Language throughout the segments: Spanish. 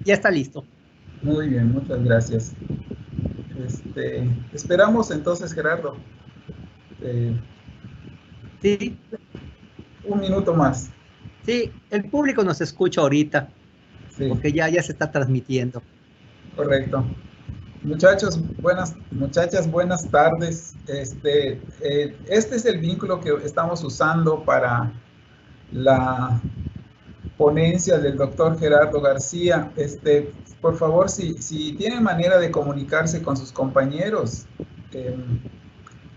Ya está listo. Muy bien, muchas gracias. Esperamos entonces, Gerardo, Sí, un minuto más. sí, el público nos escucha ahorita, Sí, porque ya se está transmitiendo. correcto. Muchachos, muchachas, buenas tardes. Este es el vínculo que estamos usando para la ponencia del doctor Gerardo García. Por favor, si tienen manera de comunicarse con sus compañeros, eh,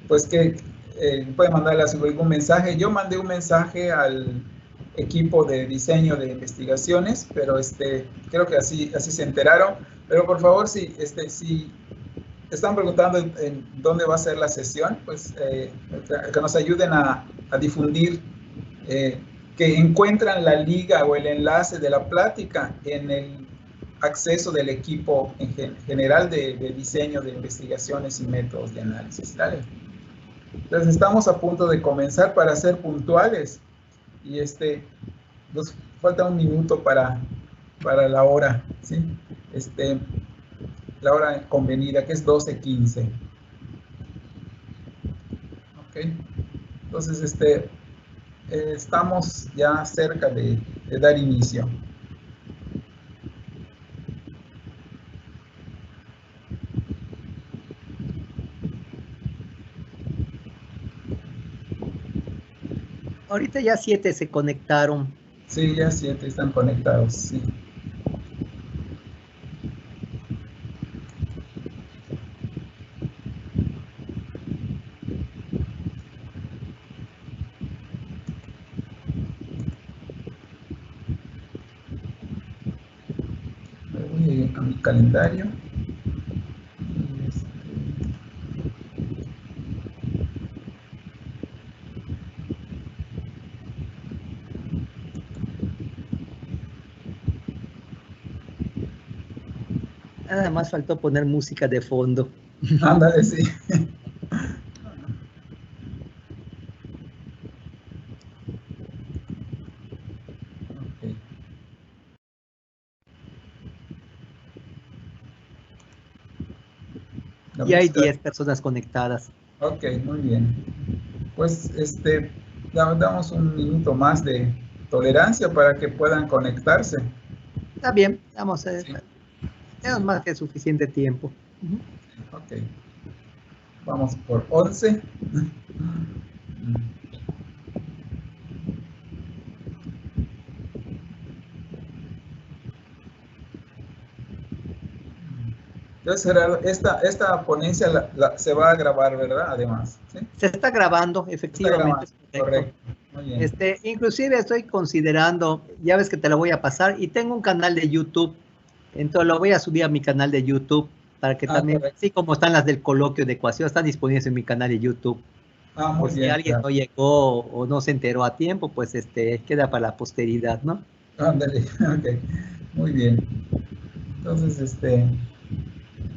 pues que pueden mandarle algún mensaje. Yo mandé un mensaje al equipo de diseño de investigaciones, pero creo que así se enteraron. Pero por favor, si están preguntando en dónde va a ser la sesión, pues que nos ayuden a difundir, que encuentran la liga o el enlace de la plática en el acceso del equipo en general de diseño de investigaciones y métodos de análisis. ¿Vale? Entonces estamos a punto de comenzar para ser puntuales y nos falta un minuto para la hora, ¿sí? La hora convenida, que es 12:15. ¿Ok? Entonces, estamos ya cerca de dar inicio. Ahorita ya 7 se conectaron. Sí, ya 7 están conectados, sí. Me voy a mi calendario. Nada más faltó poner música de fondo. Ándale, sí. Okay. Ya hay 10 personas conectadas. Ok, muy bien. Pues damos un minuto más de tolerancia para que puedan conectarse. Está bien, vamos a ver. Sí. Tenemos más que suficiente tiempo. Ok. Vamos por 11. Entonces, Gerardo, esta ponencia se va a grabar, ¿verdad? Además, ¿sí? Se está grabando, efectivamente. Está grabando, correcto. Muy bien. Inclusive estoy considerando, ya ves que te lo voy a pasar, y tengo un canal de YouTube, entonces lo voy a subir a mi canal de YouTube, para que también, correcto. así como están las del coloquio de ecuación, están disponibles en mi canal de YouTube. Muy Por si bien, alguien claro. no llegó o no se enteró a tiempo, pues queda para la posteridad, ¿no? Ándale, ok. Muy bien. Entonces,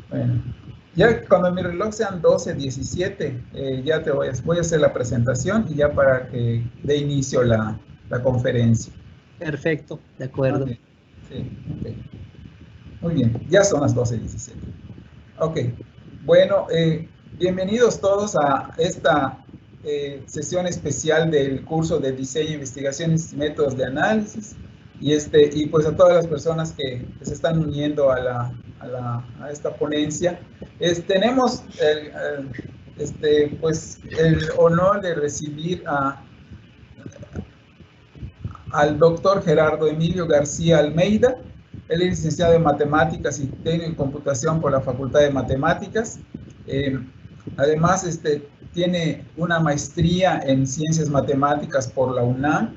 bueno, ya cuando mi reloj sean 12:17, ya voy a hacer la presentación y ya para que dé inicio la conferencia. Perfecto, de acuerdo. Okay. Sí, okay. Muy bien, ya son las 12:17. Ok, bueno, bienvenidos todos a esta sesión especial del curso de Diseño, Investigaciones y Métodos de Análisis. Y pues a todas las personas que se están uniendo a esta ponencia. Tenemos pues el honor de recibir al doctor Gerardo Emilio García Almeida. Él es licenciado en Matemáticas y Técnico en Computación por la Facultad de Matemáticas. Además, tiene una maestría en Ciencias Matemáticas por la UNAM.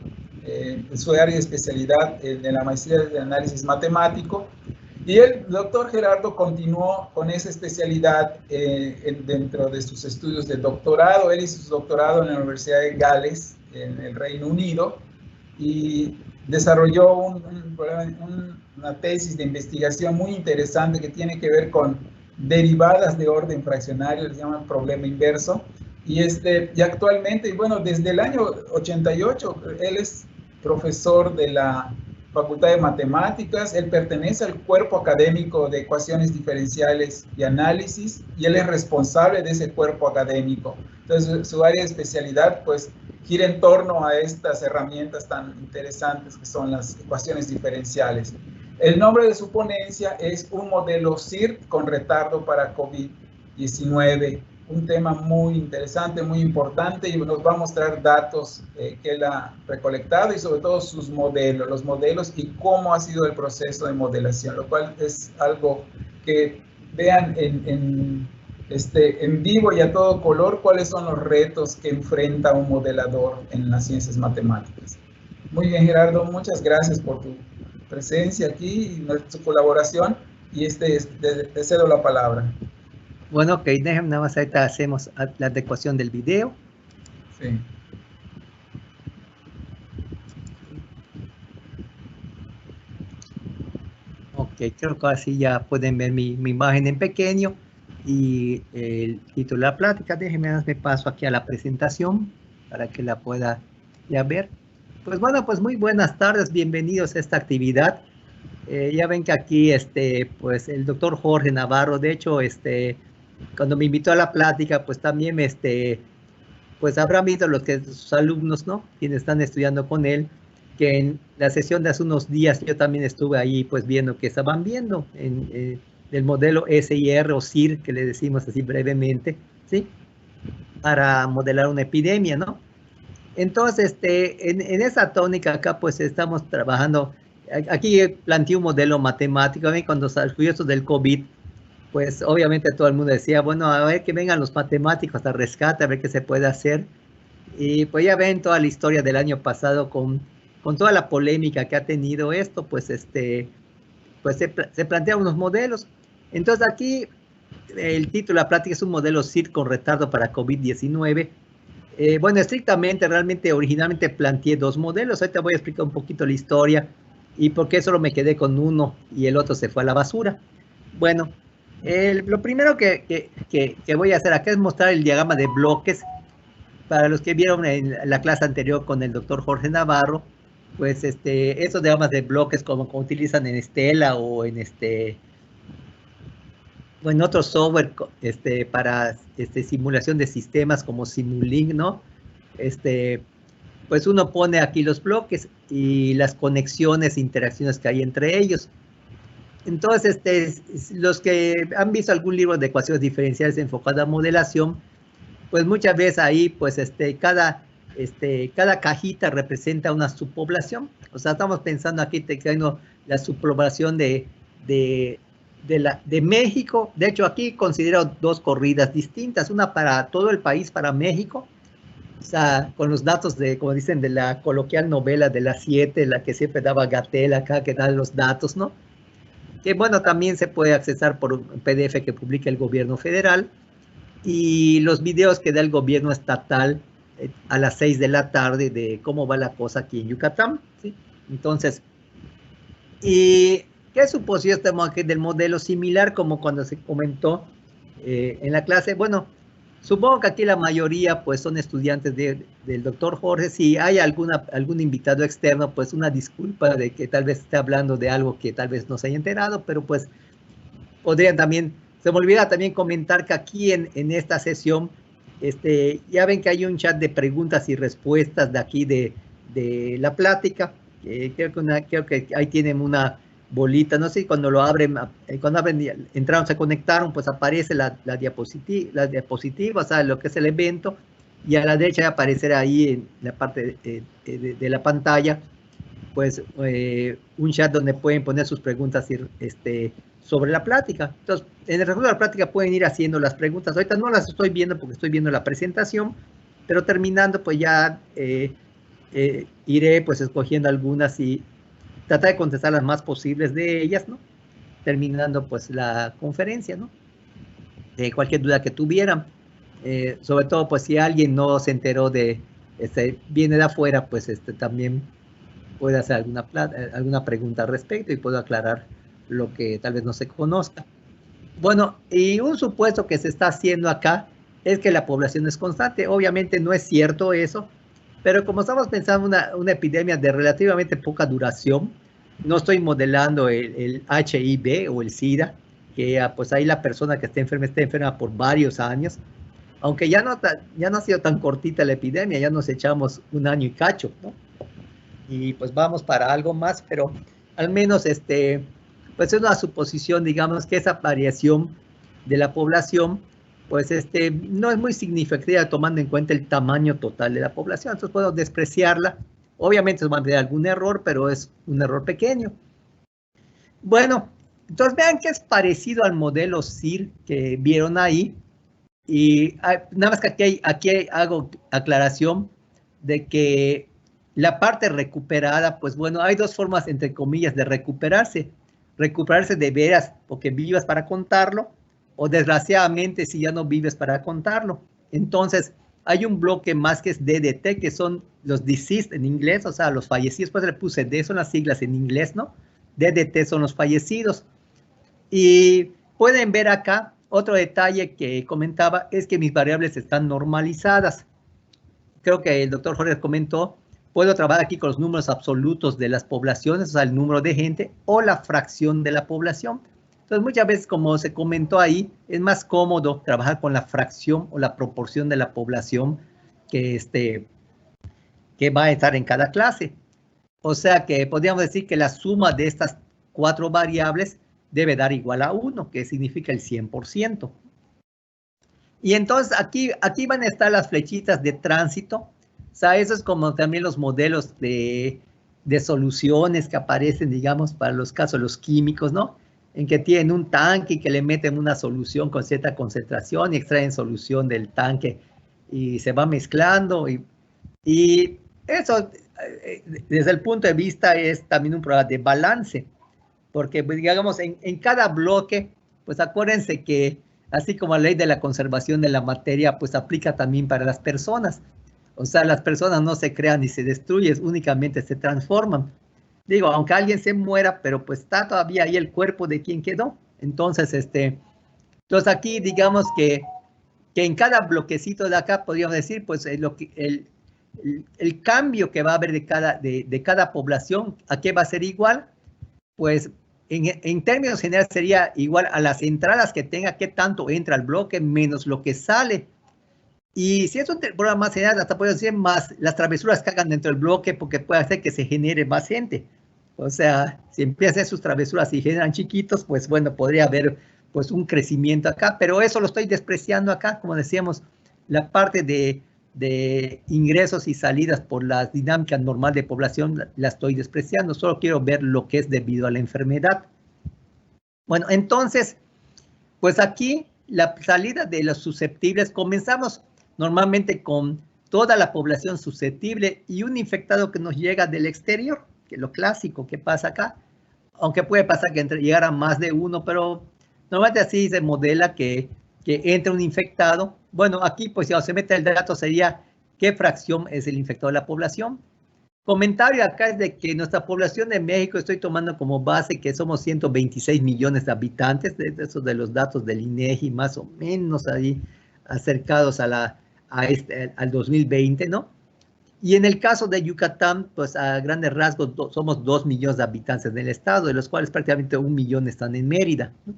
Su área de especialidad de la maestría de análisis matemático. Y el doctor Gerardo continuó con esa especialidad dentro de sus estudios de doctorado. Él hizo su doctorado en la Universidad de Gales, en el Reino Unido, y desarrolló una tesis de investigación muy interesante que tiene que ver con derivadas de orden fraccionario, se llama problema inverso. Y actualmente, bueno, desde el año 88, él es profesor de la Facultad de Matemáticas. Él pertenece al cuerpo académico de ecuaciones diferenciales y análisis, y él es responsable de ese cuerpo académico. Entonces, su área de especialidad, pues, gira en torno a estas herramientas tan interesantes que son las ecuaciones diferenciales. El nombre de su ponencia es un modelo CIRT con retardo para COVID-19, un tema muy interesante, muy importante, y nos va a mostrar datos que él ha recolectado y sobre todo sus modelos, los modelos y cómo ha sido el proceso de modelación, lo cual es algo que vean en vivo y a todo color cuáles son los retos que enfrenta un modelador en las ciencias matemáticas. Muy bien, Gerardo, muchas gracias por tu presencia aquí y su colaboración, y te cedo la palabra. Bueno, ok, déjenme nada más, ahorita hacemos la adecuación del video. Sí. Ok, creo que así ya pueden ver mi imagen en pequeño y el título de la plática. Déjenme darme paso aquí a la presentación para que la pueda ya ver. Pues bueno, pues muy buenas tardes, bienvenidos a esta actividad. Ya ven que aquí, pues el doctor Jorge Navarro, de hecho, cuando me invitó a la plática, pues también, pues habrán visto sus alumnos, ¿no? Quienes están estudiando con él, que en la sesión de hace unos días yo también estuve ahí, pues viendo que estaban viendo el modelo SIR o SIR, que le decimos así brevemente, ¿sí? Para modelar una epidemia, ¿no? Entonces, en esa tónica acá, pues estamos trabajando. Aquí planteé un modelo matemático. A mí, cuando salió esto del COVID, pues obviamente todo el mundo decía, bueno, a ver que vengan los matemáticos al rescate, a ver qué se puede hacer. Y pues ya ven toda la historia del año pasado con toda la polémica que ha tenido esto, pues pues se plantean unos modelos. Entonces aquí el título de la plática es un modelo CIRT con retardo para COVID-19. Bueno, estrictamente, realmente, originalmente planteé dos modelos. Ahorita voy a explicar un poquito la historia y por qué solo me quedé con uno y el otro se fue a la basura. Bueno, lo primero que voy a hacer acá es mostrar el diagrama de bloques. Para los que vieron en la clase anterior con el doctor Jorge Navarro, pues esos diagramas de bloques como utilizan en Stella o en o en otro software para simulación de sistemas como Simulink, ¿no? Pues uno pone aquí los bloques y las conexiones e interacciones que hay entre ellos. Entonces, los que han visto algún libro de ecuaciones diferenciales enfocado a modelación, pues muchas veces ahí, pues cada cajita representa una subpoblación. O sea, estamos pensando aquí teniendo la subpoblación de México. De hecho, aquí considero dos corridas distintas, una para todo el país, para México, o sea, con los datos como dicen, de la coloquial novela de las 7, la que siempre daba Gatell acá, que da los datos, ¿no? Que bueno, también se puede accesar por un PDF que publica el gobierno federal, y los videos que da el gobierno estatal a las 6 de la tarde de cómo va la cosa aquí en Yucatán, ¿sí? Entonces, ¿y qué suposición tenemos aquí del modelo similar como cuando se comentó en la clase? Bueno, supongo que aquí la mayoría pues son estudiantes del doctor Jorge. Si hay algún invitado externo, pues una disculpa de que tal vez esté hablando de algo que tal vez no se haya enterado, pero pues podrían también, se me olvida también comentar que aquí en esta sesión, ya ven que hay un chat de preguntas y respuestas de aquí de la plática. Creo que ahí tienen una bolita, no sé, cuando lo abren, entraron, se conectaron, pues aparece la diapositiva, o sea, lo que es el evento, y a la derecha aparecerá ahí en la parte de la pantalla, pues un chat donde pueden poner sus preguntas sobre la plática. Entonces, en el resto de la plática pueden ir haciendo las preguntas. Ahorita no las estoy viendo porque estoy viendo la presentación, pero terminando, pues ya iré pues escogiendo algunas y tratar de contestar las más posibles de ellas, ¿no? Terminando pues la conferencia, ¿no? Cualquier duda que tuvieran. Sobre todo, pues si alguien no se enteró viene de afuera, pues también puede hacer alguna pregunta al respecto y puedo aclarar lo que tal vez no se conozca. Bueno, y un supuesto que se está haciendo acá es que la población es constante. Obviamente no es cierto eso, pero como estamos pensando una epidemia de relativamente poca duración, no estoy modelando el HIV o el SIDA, que pues ahí la persona que está enferma por varios años, aunque ya no ha sido tan cortita la epidemia, ya nos echamos un año y cacho, ¿no? Y pues vamos para algo más, pero al menos pues es una suposición, digamos, que esa variación de la población, pues no es muy significativa tomando en cuenta el tamaño total de la población, entonces podemos despreciarla. Obviamente va a tener algún error, pero es un error pequeño. Bueno, entonces vean que es parecido al modelo SIR que vieron ahí. Y nada más que aquí hago aclaración de que la parte recuperada, pues bueno, hay dos formas, entre comillas, de recuperarse. Recuperarse de veras, porque vivas para contarlo, o desgraciadamente si ya no vives para contarlo. Entonces, hay un bloque más que es DDT, que son los deceased en inglés, o sea, los fallecidos, pues le puse D, son las siglas en inglés, ¿no? DDT son los fallecidos. Y pueden ver acá, otro detalle que comentaba es que mis variables están normalizadas. Creo que el doctor Jorge comentó, puedo trabajar aquí con los números absolutos de las poblaciones, o sea, el número de gente o la fracción de la población. Entonces, muchas veces, como se comentó ahí, es más cómodo trabajar con la fracción o la proporción de la población que va a estar en cada clase. O sea que podríamos decir que la suma de estas 4 variables debe dar igual a 1, que significa el 100%. Y entonces aquí van a estar las flechitas de tránsito. O sea, eso es como también los modelos de soluciones que aparecen, digamos, para los casos de los químicos, ¿no? En que tienen un tanque y que le meten una solución con cierta concentración y extraen solución del tanque y se va mezclando. Y eso, desde el punto de vista, es también un problema de balance. Porque, digamos, en cada bloque, pues acuérdense que así como la ley de la conservación de la materia, pues aplica también para las personas. O sea, las personas no se crean ni se destruyen, únicamente se transforman. Digo, aunque alguien se muera, pero pues está todavía ahí el cuerpo de quien quedó. Entonces, entonces aquí digamos que en cada bloquecito de acá, podríamos decir, pues el cambio que va a haber de cada población, ¿a qué va a ser igual? Pues en términos generales sería igual a las entradas que tenga, qué tanto entra al bloque, menos lo que sale. Y si es un programa más general, hasta puede decir más las travesuras que hagan dentro del bloque, porque puede hacer que se genere más gente. O sea, si empiezan a hacer sus travesuras y generan chiquitos, pues bueno, podría haber pues un crecimiento acá, pero eso lo estoy despreciando acá, como decíamos, la parte de ingresos y salidas por la dinámica normal de población la estoy despreciando, solo quiero ver lo que es debido a la enfermedad. Bueno, entonces, pues aquí la salida de los susceptibles, comenzamos normalmente con toda la población susceptible y un infectado que nos llega del exterior, que es lo clásico que pasa acá, aunque puede pasar que llegara más de uno, pero normalmente así se modela que entre un infectado. Bueno, aquí pues si se mete el dato sería qué fracción es el infectado de la población. Comentario acá es de que nuestra población de México, estoy tomando como base que somos 126 millones de habitantes, de esos de los datos del INEGI, más o menos ahí acercados al 2020, ¿no? Y en el caso de Yucatán, pues a grandes rasgos somos 2 millones de habitantes en el estado, de los cuales prácticamente 1 millón están en Mérida, ¿no?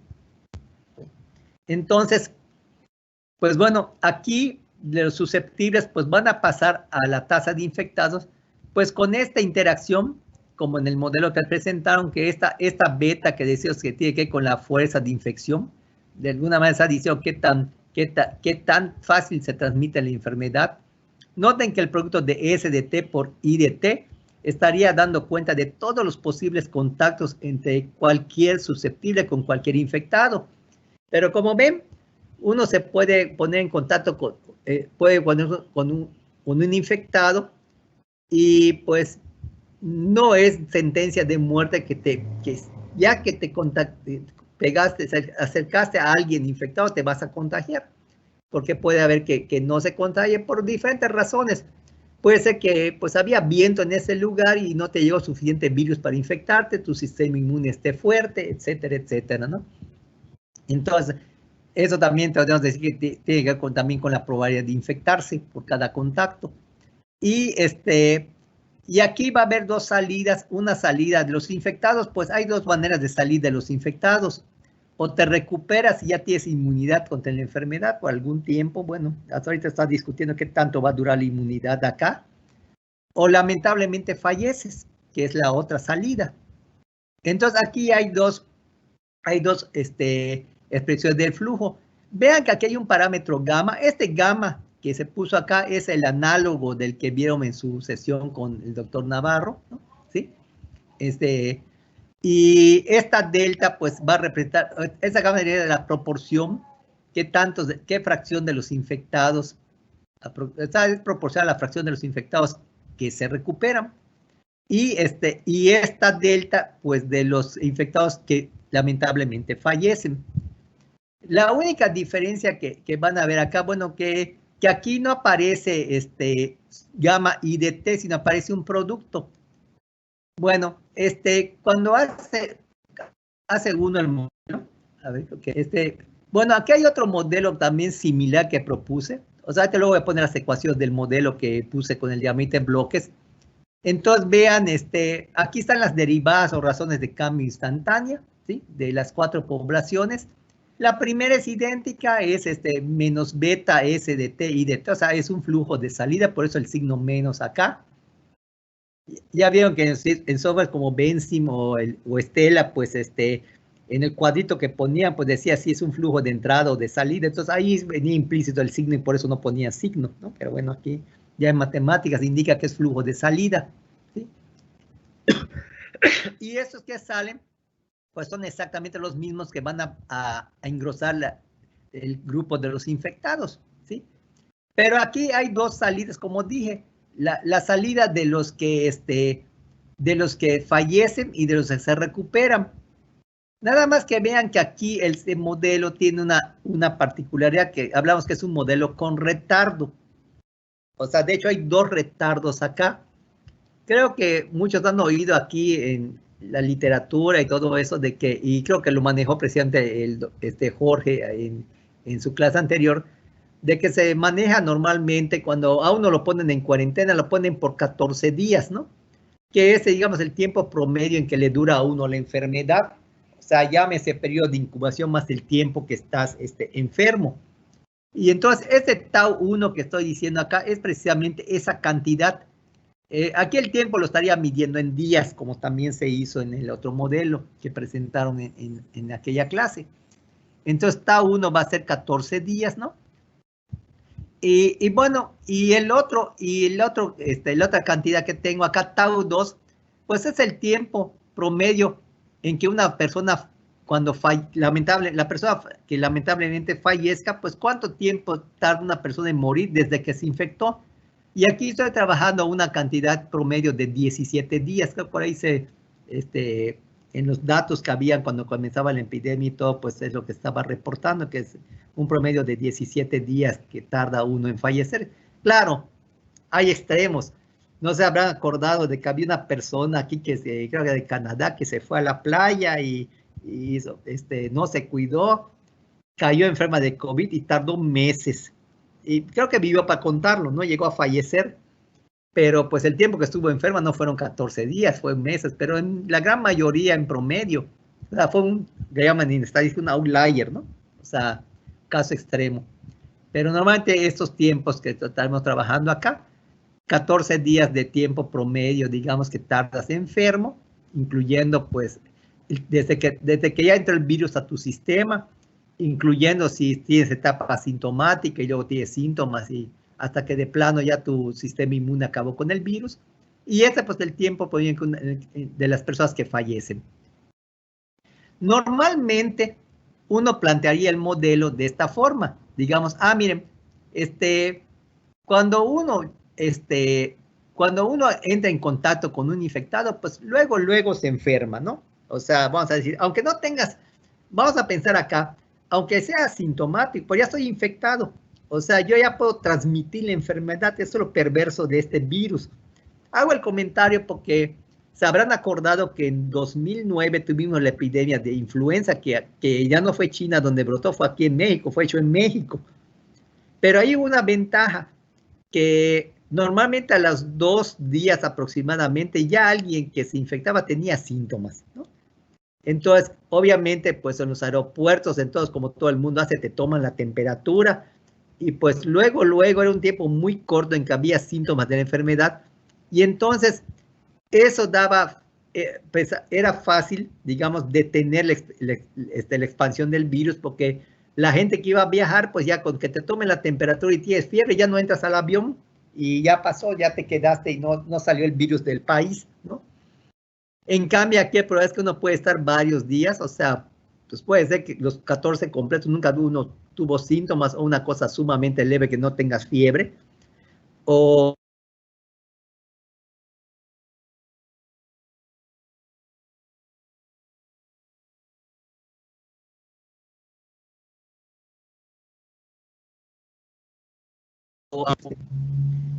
Entonces, pues bueno, aquí de los susceptibles pues van a pasar a la tasa de infectados, pues con esta interacción, como en el modelo que presentaron, que esta beta que decíamos que tiene que ver con la fuerza de infección, de alguna manera está diciendo qué tan fácil se transmite la enfermedad. Noten que el producto de SDT por IDT estaría dando cuenta de todos los posibles contactos entre cualquier susceptible con cualquier infectado. Pero como ven, uno se puede poner en contacto con un infectado y pues no es sentencia de muerte ya que te acercaste a alguien infectado, te vas a contagiar. Porque puede haber que no se contagie por diferentes razones. Puede ser que pues había viento en ese lugar y no te llegó suficiente virus para infectarte, tu sistema inmune esté fuerte, etcétera, etcétera, ¿no? Entonces, eso también podemos decir que tiene que ver también con la probabilidad de infectarse por cada contacto. Y Y aquí va a haber dos salidas. Una salida de los infectados, pues hay dos maneras de salir de los infectados. O te recuperas y ya tienes inmunidad contra la enfermedad por algún tiempo. Bueno, hasta ahorita está discutiendo qué tanto va a durar la inmunidad acá. O lamentablemente falleces, que es la otra salida. Entonces aquí hay dos expresiones del flujo. Vean que aquí hay un parámetro gamma. Este gamma que se puso acá es el análogo del que vieron en su sesión con el doctor Navarro, ¿no? ¿Sí? Y esta delta pues va a representar, esa gamma sería de la proporción, qué fracción de los infectados, es proporcional a la fracción de los infectados que se recuperan. Y esta delta pues de los infectados que lamentablemente fallecen. La única diferencia que van a ver acá, bueno, que aquí no aparece gamma IDT, sino aparece un producto. Bueno, cuando hace uno el modelo, a ver, bueno, aquí hay otro modelo también similar que propuse. O sea, te luego voy a poner las ecuaciones del modelo que puse con el diámetro en bloques. Entonces, vean, aquí están las derivadas o razones de cambio instantánea, ¿sí? De las 4 poblaciones. La primera es idéntica, es menos beta S de T y de T, o sea, es un flujo de salida, por eso el signo menos acá. Ya vieron que en software como Benzim o Stella, pues en el cuadrito que ponían, pues decía si es un flujo de entrada o de salida, entonces ahí venía implícito el signo y por eso no ponía signo, ¿no? Pero bueno, aquí ya en matemáticas indica que es flujo de salida, ¿sí? Y esos que salen, pues son exactamente los mismos que van a engrosar el grupo de los infectados, ¿sí? Pero aquí hay dos salidas, como dije, la salida de los que fallecen y de los que se recuperan. Nada más que vean que aquí este modelo tiene una particularidad que hablamos que es un modelo con retardo. O sea, de hecho hay dos retardos acá. Creo que muchos han oído aquí en la literatura y todo eso y creo que lo manejó precisamente Jorge en su clase anterior, de que se maneja normalmente cuando a uno lo ponen en cuarentena, lo ponen por 14 días, ¿no? Que es, digamos, el tiempo promedio en que le dura a uno la enfermedad. O sea, llámese periodo de incubación más el tiempo que estás enfermo. Y entonces, este tau 1 que estoy diciendo acá es precisamente esa cantidad. Aquí el tiempo lo estaría midiendo en días, como también se hizo en el otro modelo que presentaron en aquella clase. Entonces, tau 1 va a ser 14 días, ¿no? Y bueno, la otra cantidad que tengo acá, tau 2, pues es el tiempo promedio en que una persona, la persona que lamentablemente fallezca, pues cuánto tiempo tarda una persona en morir desde que se infectó. Y aquí estoy trabajando una cantidad promedio de 17 días, que por ahí en los datos que habían cuando comenzaba la epidemia y todo, pues es lo que estaba reportando, que es un promedio de 17 días que tarda uno en fallecer. Claro, hay extremos. No se habrán acordado de que había una persona aquí creo que de Canadá, que se fue a la playa y no se cuidó, cayó enferma de COVID y tardó meses. Y creo que vivió para contarlo, ¿no? Llegó a fallecer, pero pues el tiempo que estuvo enferma no fueron 14 días, fue meses, pero en la gran mayoría en promedio, o sea, le llaman en estadística un outlier, ¿no? O sea, caso extremo. Pero normalmente estos tiempos que estamos trabajando acá, 14 días de tiempo promedio, digamos que tardas enfermo, incluyendo pues desde que ya entra el virus a tu sistema, incluyendo si tienes etapa asintomática y luego tienes síntomas y hasta que de plano ya tu sistema inmune acabó con el virus. Y ese pues el tiempo de las personas que fallecen. Normalmente uno plantearía el modelo de esta forma. Digamos, miren, cuando uno entra en contacto con un infectado, pues luego se enferma, ¿no? O sea, vamos a decir, aunque no tengas, vamos a pensar acá, aunque sea asintomático, pues ya estoy infectado. O sea, yo ya puedo transmitir la enfermedad, eso es lo perverso de este virus. Hago el comentario porque se habrán acordado que en 2009 tuvimos la epidemia de influenza, que ya no fue China donde brotó, fue aquí en México, fue hecho en México. Pero hay una ventaja, que normalmente a los 2 días aproximadamente ya alguien que se infectaba tenía síntomas, ¿no? Entonces, obviamente, pues en los aeropuertos, entonces, como todo el mundo hace, te toman la temperatura y pues luego era un tiempo muy corto en que había síntomas de la enfermedad y entonces eso daba, pues era fácil, digamos, detener la expansión del virus porque la gente que iba a viajar, pues ya con que te tomen la temperatura y tienes fiebre, ya no entras al avión y ya pasó, ya te quedaste y no salió el virus del país, ¿no? En cambio, aquí el problema es que uno puede estar varios días, o sea, pues puede ser que los 14 completos nunca uno tuvo síntomas o una cosa sumamente leve que no tengas fiebre, o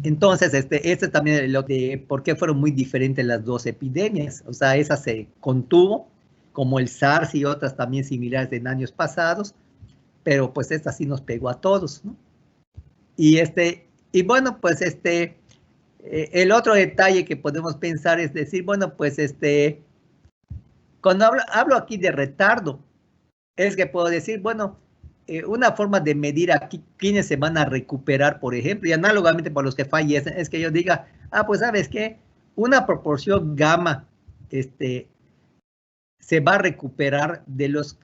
entonces, este también es lo de por qué fueron muy diferentes las dos epidemias. O sea, esa se contuvo, como el SARS y otras también similares en años pasados, pero pues esta sí nos pegó a todos, ¿no? Y bueno, pues el otro detalle que podemos pensar es decir, bueno, pues cuando hablo aquí de retardo, es que puedo decir, bueno, una forma de medir aquí quiénes se van a recuperar, por ejemplo, y análogamente por los que fallecen, es que yo diga, pues sabes qué, una proporción gamma se va a recuperar de los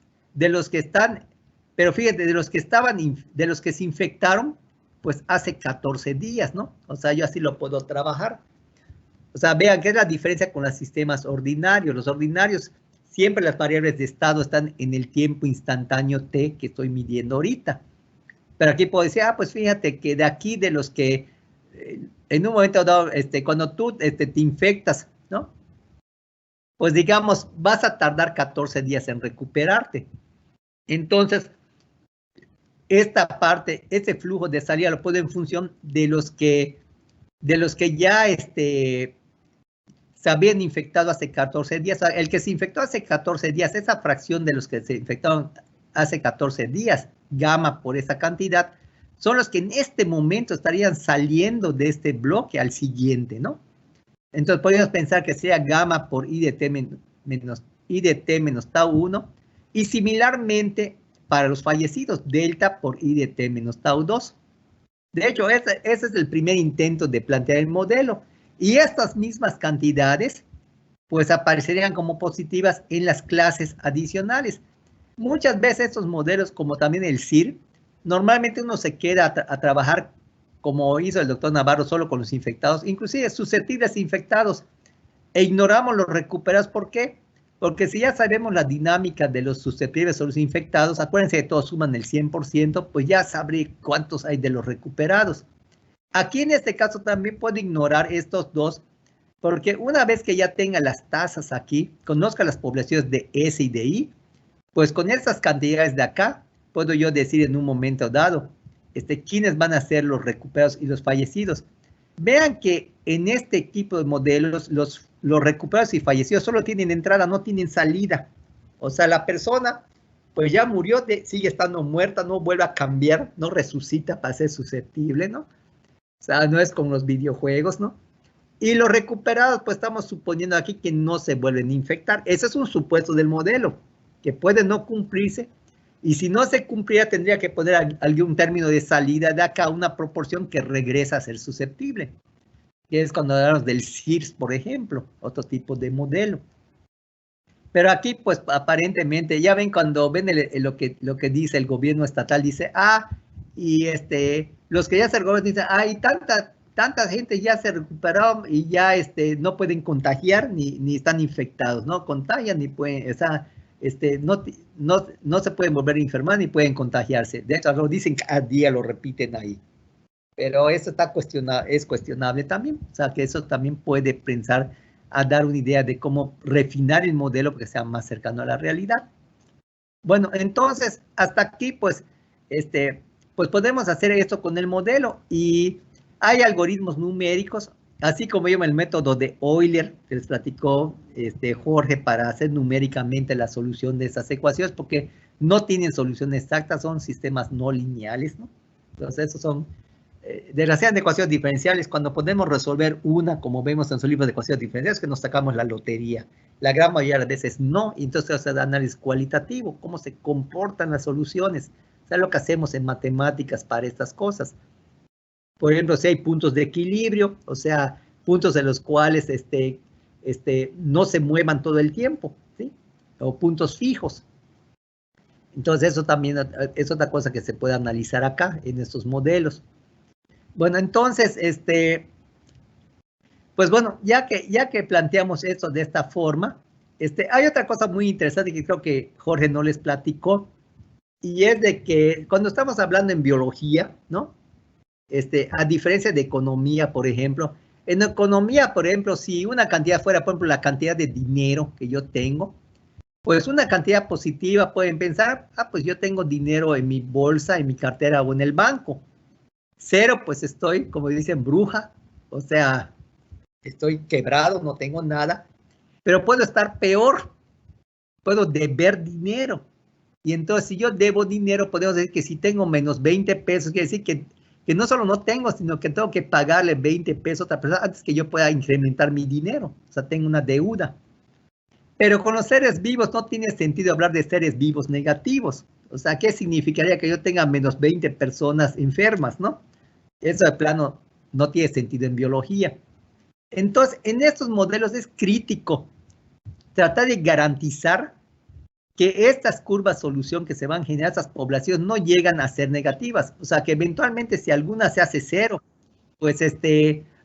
que están, pero fíjate, de los que estaban, de los que se infectaron, pues hace 14 días, ¿no? O sea, yo así lo puedo trabajar. O sea, vean qué es la diferencia con los sistemas ordinarios. Los ordinarios, siempre las variables de estado están en el tiempo instantáneo t que estoy midiendo ahorita. Pero aquí puedo decir, pues fíjate que de aquí de los que en un momento dado, cuando tú te infectas, ¿no? Pues digamos, vas a tardar 14 días en recuperarte. Entonces, esta parte, este flujo de salida lo puedo en función de los que ya se habían infectado hace 14 días. El que se infectó hace 14 días, esa fracción de los que se infectaron hace 14 días, gamma por esa cantidad, son los que en este momento estarían saliendo de este bloque al siguiente, ¿no? Entonces podríamos pensar que sea gamma por IDT menos tau 1 y similarmente para los fallecidos, delta por IDT menos tau 2. De hecho, ese es el primer intento de plantear el modelo. Y estas mismas cantidades, pues aparecerían como positivas en las clases adicionales. Muchas veces estos modelos, como también el CIR, normalmente uno se queda a trabajar como hizo el doctor Navarro, solo con los infectados, inclusive susceptibles infectados, e ignoramos los recuperados. ¿Por qué? Porque si ya sabemos la dinámica de los susceptibles o los infectados, acuérdense que todos suman el 100%, pues ya sabré cuántos hay de los recuperados. Aquí en este caso también puedo ignorar estos dos, porque una vez que ya tenga las tasas aquí, conozca las poblaciones de S y de I, pues con estas cantidades de acá, puedo yo decir en un momento dado, quiénes van a ser los recuperados y los fallecidos. Vean que en este tipo de modelos, los recuperados y fallecidos solo tienen entrada, no tienen salida. O sea, la persona, pues ya murió, sigue estando muerta, no vuelve a cambiar, no resucita para ser susceptible, ¿no? O sea, no es como los videojuegos, ¿no? Y los recuperados, pues estamos suponiendo aquí que no se vuelven a infectar. Ese es un supuesto del modelo, que puede no cumplirse. Y si no se cumpliera, tendría que poner algún término de salida de acá, una proporción que regresa a ser susceptible. Que es cuando hablamos del CIRS, por ejemplo, otro tipo de modelo. Pero aquí, pues, aparentemente, ya ven cuando ven lo que dice el gobierno estatal, dice, y los que ya se recuperaron dicen, y tanta gente ya se recuperó y ya no pueden contagiar ni están infectados, ¿no? Contagian ni pueden, no se pueden volver a enfermar ni pueden contagiarse. De hecho, lo dicen cada día, lo repiten ahí. Pero eso es cuestionable también. O sea, que eso también puede pensar a dar una idea de cómo refinar el modelo para que sea más cercano a la realidad. Bueno, entonces, hasta aquí, pues podemos hacer esto con el modelo y hay algoritmos numéricos, así como el método de Euler, que les platicó Jorge, para hacer numéricamente la solución de esas ecuaciones, porque no tienen solución exacta, son sistemas no lineales, ¿no? Entonces, esos son desgraciadamente de ecuaciones diferenciales, cuando podemos resolver una, como vemos en su libro de ecuaciones diferenciales, que nos sacamos la lotería. La gran mayoría de las veces no, y entonces se da análisis cualitativo, cómo se comportan las soluciones. O sea, lo que hacemos en matemáticas para estas cosas. Por ejemplo, si hay puntos de equilibrio, o sea, puntos en los cuales no se muevan todo el tiempo, ¿sí? O puntos fijos. Entonces, eso también es otra cosa que se puede analizar acá en estos modelos. Bueno, entonces, pues bueno, ya que planteamos esto de esta forma, hay otra cosa muy interesante que creo que Jorge no les platicó, y es de que cuando estamos hablando en biología, ¿no? A diferencia de economía, por ejemplo, en economía, por ejemplo, si una cantidad fuera, por ejemplo, la cantidad de dinero que yo tengo, pues una cantidad positiva pueden pensar, pues yo tengo dinero en mi bolsa, en mi cartera o en el banco. Cero, pues estoy, como dicen, bruja, o sea, estoy quebrado, no tengo nada, pero puedo estar peor, puedo deber dinero. Y entonces, si yo debo dinero, podemos decir que si tengo menos 20 pesos, quiere decir que no solo no tengo, sino que tengo que pagarle 20 pesos a otra persona antes que yo pueda incrementar mi dinero. O sea, tengo una deuda. Pero con los seres vivos no tiene sentido hablar de seres vivos negativos. O sea, ¿qué significaría que yo tenga menos 20 personas enfermas, no? Eso de plano no tiene sentido en biología. Entonces, en estos modelos es crítico tratar de garantizar que estas curvas solución que se van a generar, estas poblaciones no llegan a ser negativas. O sea, que eventualmente si alguna se hace cero, pues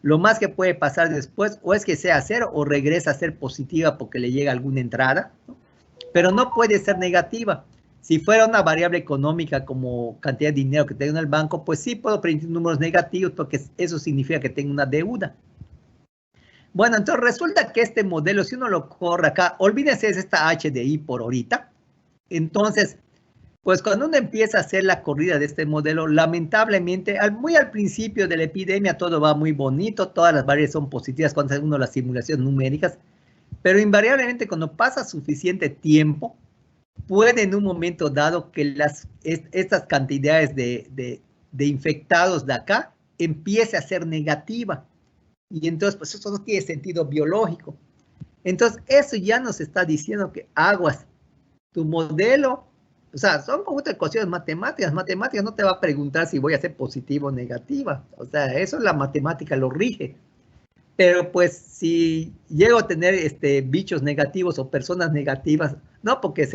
lo más que puede pasar después o es que sea cero o regresa a ser positiva porque le llega alguna entrada, ¿no? Pero no puede ser negativa. Si fuera una variable económica como cantidad de dinero que tengo en el banco, pues sí puedo predecir números negativos porque eso significa que tengo una deuda. Bueno, entonces resulta que este modelo, si uno lo corre acá, olvídense de esta HDI por ahorita. Entonces, pues cuando uno empieza a hacer la corrida de este modelo, lamentablemente, muy al principio de la epidemia todo va muy bonito, todas las variables son positivas cuando hace uno las simulaciones numéricas, pero invariablemente cuando pasa suficiente tiempo, puede en un momento dado que estas cantidades de infectados de acá empiece a ser negativa. Y entonces, pues eso no tiene sentido biológico. Entonces, eso ya nos está diciendo que aguas, tu modelo, o sea, son como otras ecuaciones matemáticas. Matemáticas no te va a preguntar si voy a ser positiva o negativa. O sea, eso la matemática lo rige. Pero pues si llego a tener bichos negativos o personas negativas, no porque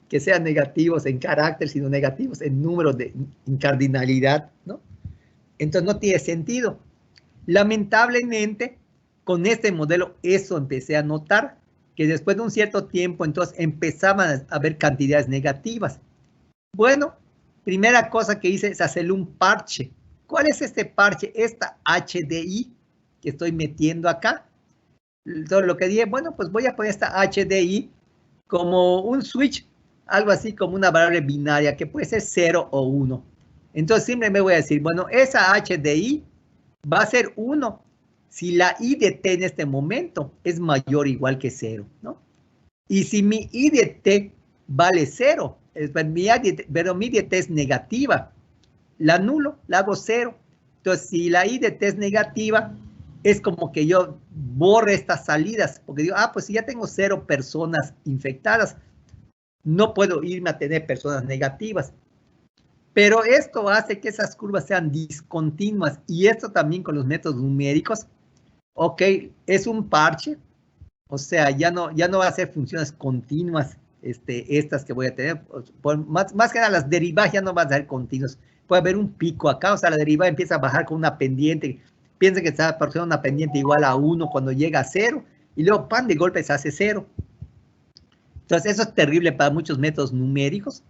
que sean negativos en carácter, sino negativos en número en cardinalidad, ¿no? Entonces no tiene sentido. Lamentablemente, con este modelo, eso empecé a notar, que después de un cierto tiempo, entonces empezaban a haber cantidades negativas. Bueno, primera cosa que hice es hacerle un parche. ¿Cuál es este parche? Esta HDI que estoy metiendo acá. Entonces lo que dije, bueno, pues voy a poner esta HDI como un switch, algo así como una variable binaria que puede ser 0 o 1. Entonces siempre me voy a decir, bueno, esa HDI va a ser 1 si la I de t en este momento es mayor o igual que 0, ¿no? Y si mi I de t vale 0, pero mi I de t es negativa, la anulo, la hago 0. Entonces, si la I de t es negativa, es como que yo borre estas salidas, porque digo, pues si ya tengo 0 personas infectadas, no puedo irme a tener personas negativas. Pero esto hace que esas curvas sean discontinuas, y esto también con los métodos numéricos, ok, es un parche, o sea, ya no va a ser funciones continuas, estas que voy a tener, más que nada las derivadas ya no van a ser continuas, puede haber un pico acá, o sea, la derivada empieza a bajar con una pendiente, piensen que está proporcionando una pendiente igual a 1 cuando llega a 0, y luego, pan, de golpe se hace 0. Entonces, eso es terrible para muchos métodos numéricos,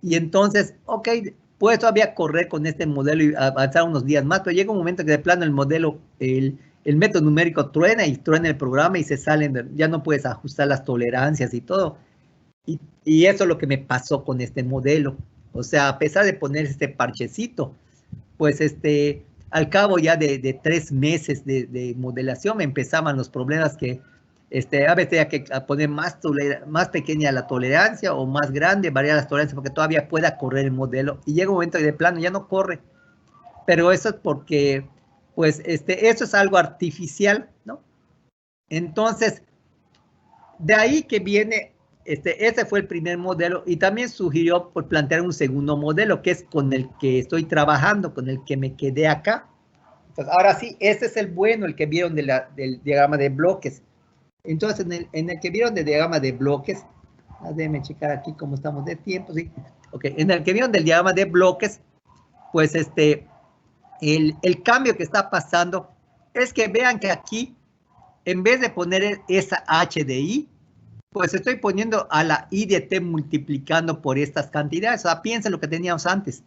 y entonces, ok, puedes todavía correr con este modelo y avanzar unos días más, pero llega un momento que de plano el modelo, el método numérico truena y truena el programa y se salen, ya no puedes ajustar las tolerancias y todo. Y eso es lo que me pasó con este modelo. O sea, a pesar de poner este parchecito, pues al cabo ya de 3 meses de modelación me empezaban los problemas que a veces tenía que poner más pequeña la tolerancia o más grande, variar las tolerancias porque todavía pueda correr el modelo. Y llega un momento que de plano ya no corre. pero eso es porque, pues, eso es algo artificial, ¿no? Entonces, de ahí que viene, ese fue el primer modelo y también sugirió por plantear un segundo modelo, que es con el que estoy trabajando, con el que me quedé acá. Entonces, ahora sí, este es el bueno, el que vieron del diagrama de bloques. Entonces, en el que vieron del diagrama de bloques, déjenme checar aquí cómo estamos de tiempo, ¿sí? Ok, en el que vieron del diagrama de bloques, pues el cambio que está pasando es que vean que aquí, en vez de poner esa H de I, pues estoy poniendo a la I de T multiplicando por estas cantidades. O sea, piensen lo que teníamos antes.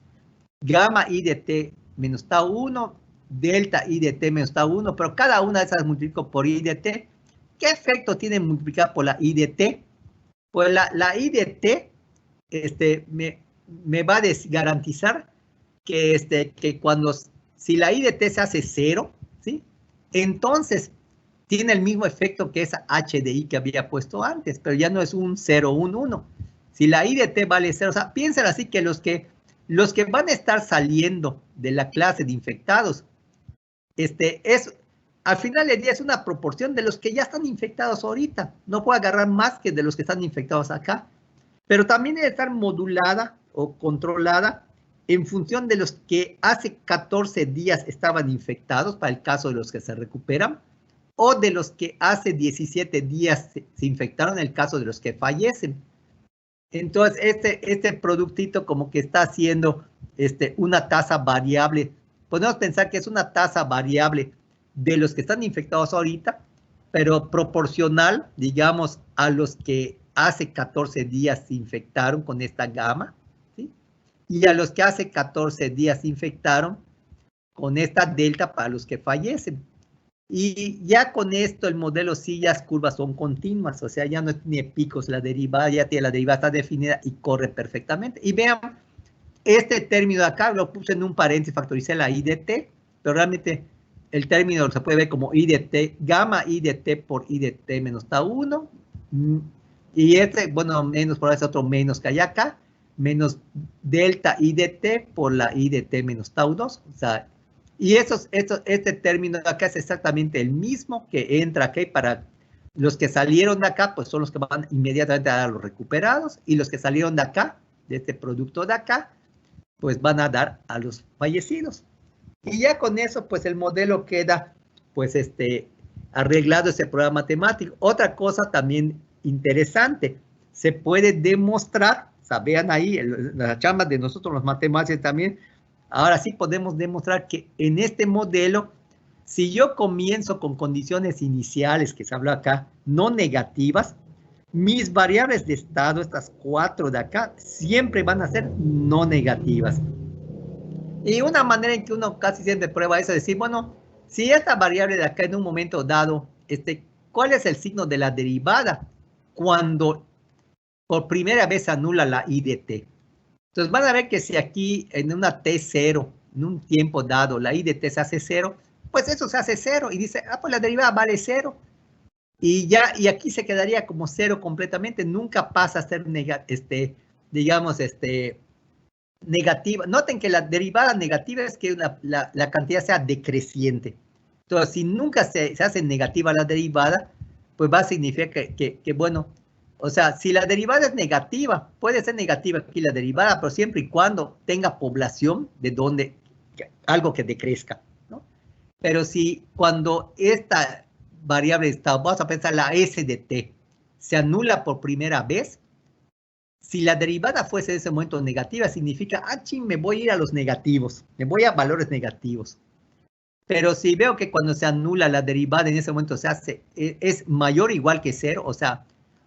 Gamma I de T menos tau 1, delta I de T menos tau 1, pero cada una de esas multiplico por I de T. ¿Qué efecto tiene multiplicar por la I de T? Pues la I de T me va a garantizar que si la I de T se hace 0, ¿sí? Entonces tiene el mismo efecto que esa H de I que había puesto antes, pero ya no es un 0, un 1. Si la I de T vale 0, o sea, piensen así que los que van a estar saliendo de la clase de infectados, al final del día es una proporción de los que ya están infectados ahorita. No puedo agarrar más que de los que están infectados acá, pero también debe estar modulada o controlada en función de los que hace 14 días estaban infectados, para el caso de los que se recuperan, o de los que hace 17 días se infectaron, en el caso de los que fallecen. Entonces, este productito como que está haciendo una tasa variable. Podemos pensar que es una tasa variable de los que están infectados ahorita, pero proporcional, digamos, a los que hace 14 días se infectaron con esta gamma, ¿sí? Y a los que hace 14 días se infectaron con esta delta para los que fallecen. Y ya con esto el modelo sí, las curvas son continuas, o sea, ya no tiene picos la derivada, ya tiene la derivada está definida y corre perfectamente. Y vean, este término de acá lo puse en un paréntesis, factoricé la I de T, pero realmente el término se puede ver como I de T, gamma I de T por I de T menos tau 1, y bueno, menos por ese otro menos que hay acá, menos delta I de T por la I de T menos tau 2, o sea, y este término de acá es exactamente el mismo que entra aquí para los que salieron de acá, pues son los que van inmediatamente a dar a los recuperados, y los que salieron de acá, de este producto de acá, pues van a dar a los fallecidos. Y ya con eso, pues el modelo queda, pues arreglado ese programa matemático. Otra cosa también interesante, se puede demostrar, o sea, vean ahí, las chambas de nosotros los matemáticos también, ahora sí podemos demostrar que en este modelo, si yo comienzo con condiciones iniciales, que se habló acá, no negativas, mis variables de estado, estas 4 de acá, siempre van a ser no negativas. Y una manera en que uno casi siempre prueba eso es decir, bueno, si esta variable de acá en un momento dado, ¿cuál es el signo de la derivada cuando por primera vez anula la I de T? Entonces van a ver que si aquí en una T0, en un tiempo dado, la I de T se hace 0, pues eso se hace 0 y dice, pues la derivada vale 0. Y aquí se quedaría como 0 completamente, nunca pasa a ser digamos, negativa. Noten que la derivada negativa es que la cantidad sea decreciente. Entonces, si nunca se hace negativa la derivada, pues va a significar que bueno, o sea, si la derivada es negativa, puede ser negativa aquí la derivada, pero siempre y cuando tenga población de donde algo que decrezca, ¿no? Pero si cuando esta variable está, vamos a pensar la S de T, se anula por primera vez, si la derivada fuese en ese momento negativa, significa, ching, me voy a ir a los negativos, me voy a valores negativos. Pero si veo que cuando se anula la derivada en ese momento se hace, es mayor o igual que 0, o sea,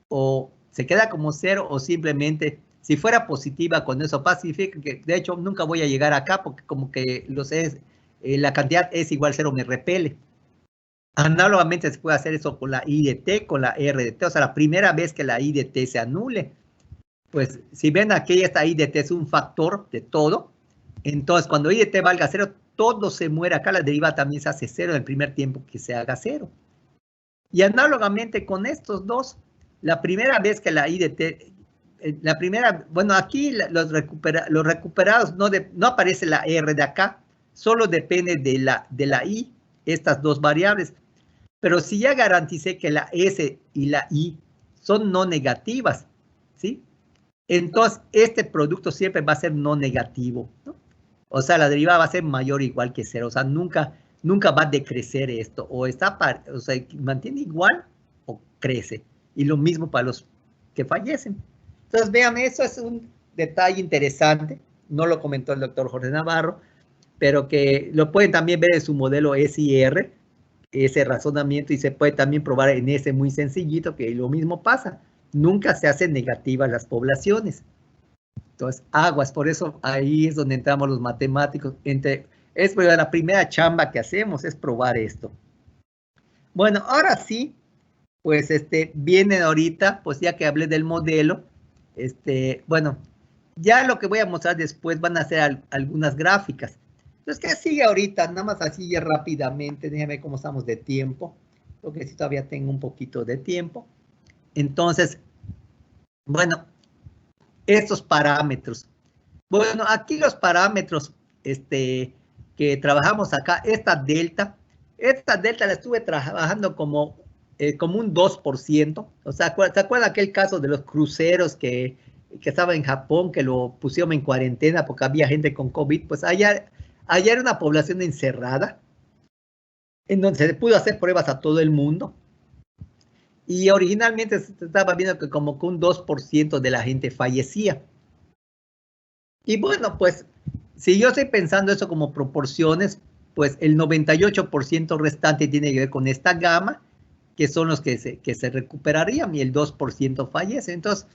o se queda como 0 o simplemente, si fuera positiva con eso pasa, significa que de hecho nunca voy a llegar acá porque como que la cantidad es igual a 0 me repele. Análogamente se puede hacer eso con la I de T, con la R de T, o sea, la primera vez que la I de T se anule, pues si ven aquí esta I de T es un factor de todo, entonces cuando I de T valga 0, todo se muere acá, la derivada también se hace 0 en el primer tiempo que se haga 0. Y análogamente con estos dos, la primera vez que la I de T, bueno, aquí los recuperados no aparece la R de acá, solo depende de la I, estas dos variables. Pero si ya garanticé que la S y la I son no negativas, ¿sí? Entonces, este producto siempre va a ser no negativo, ¿no? O sea, la derivada va a ser mayor o igual que cero. O sea, nunca va a decrecer esto. O sea, mantiene igual o crece. Y lo mismo para los que fallecen. Entonces, vean, eso es un detalle interesante. No lo comentó el doctor Jorge Navarro, pero que lo pueden también ver en su modelo SIR, ese razonamiento, y se puede también probar en ese muy sencillito que lo mismo pasa. Nunca se hacen negativas las poblaciones. Entonces, aguas, por eso ahí es donde entramos los matemáticos. Es la primera chamba que hacemos, es probar esto. Bueno, ahora sí, pues vienen ahorita, pues ya que hablé del modelo, bueno, ya lo que voy a mostrar después van a ser algunas gráficas. Entonces, ¿qué sigue ahorita? Nada más así rápidamente, déjame cómo estamos de tiempo, porque si todavía tengo un poquito de tiempo. Entonces, bueno, estos parámetros. Bueno, aquí los parámetros que trabajamos acá, esta delta la estuve trabajando como un 2%. O sea, ¿se acuerdan aquel caso de los cruceros que estaba en Japón, que lo pusieron en cuarentena porque había gente con COVID? Pues allá era una población encerrada, en donde se pudo hacer pruebas a todo el mundo. Y originalmente se estaba viendo que como que un 2% de la gente fallecía. Y bueno, pues, si yo estoy pensando eso como proporciones, pues el 98% restante tiene que ver con esta gama, que son los que se recuperarían, y el 2% fallece. Entonces,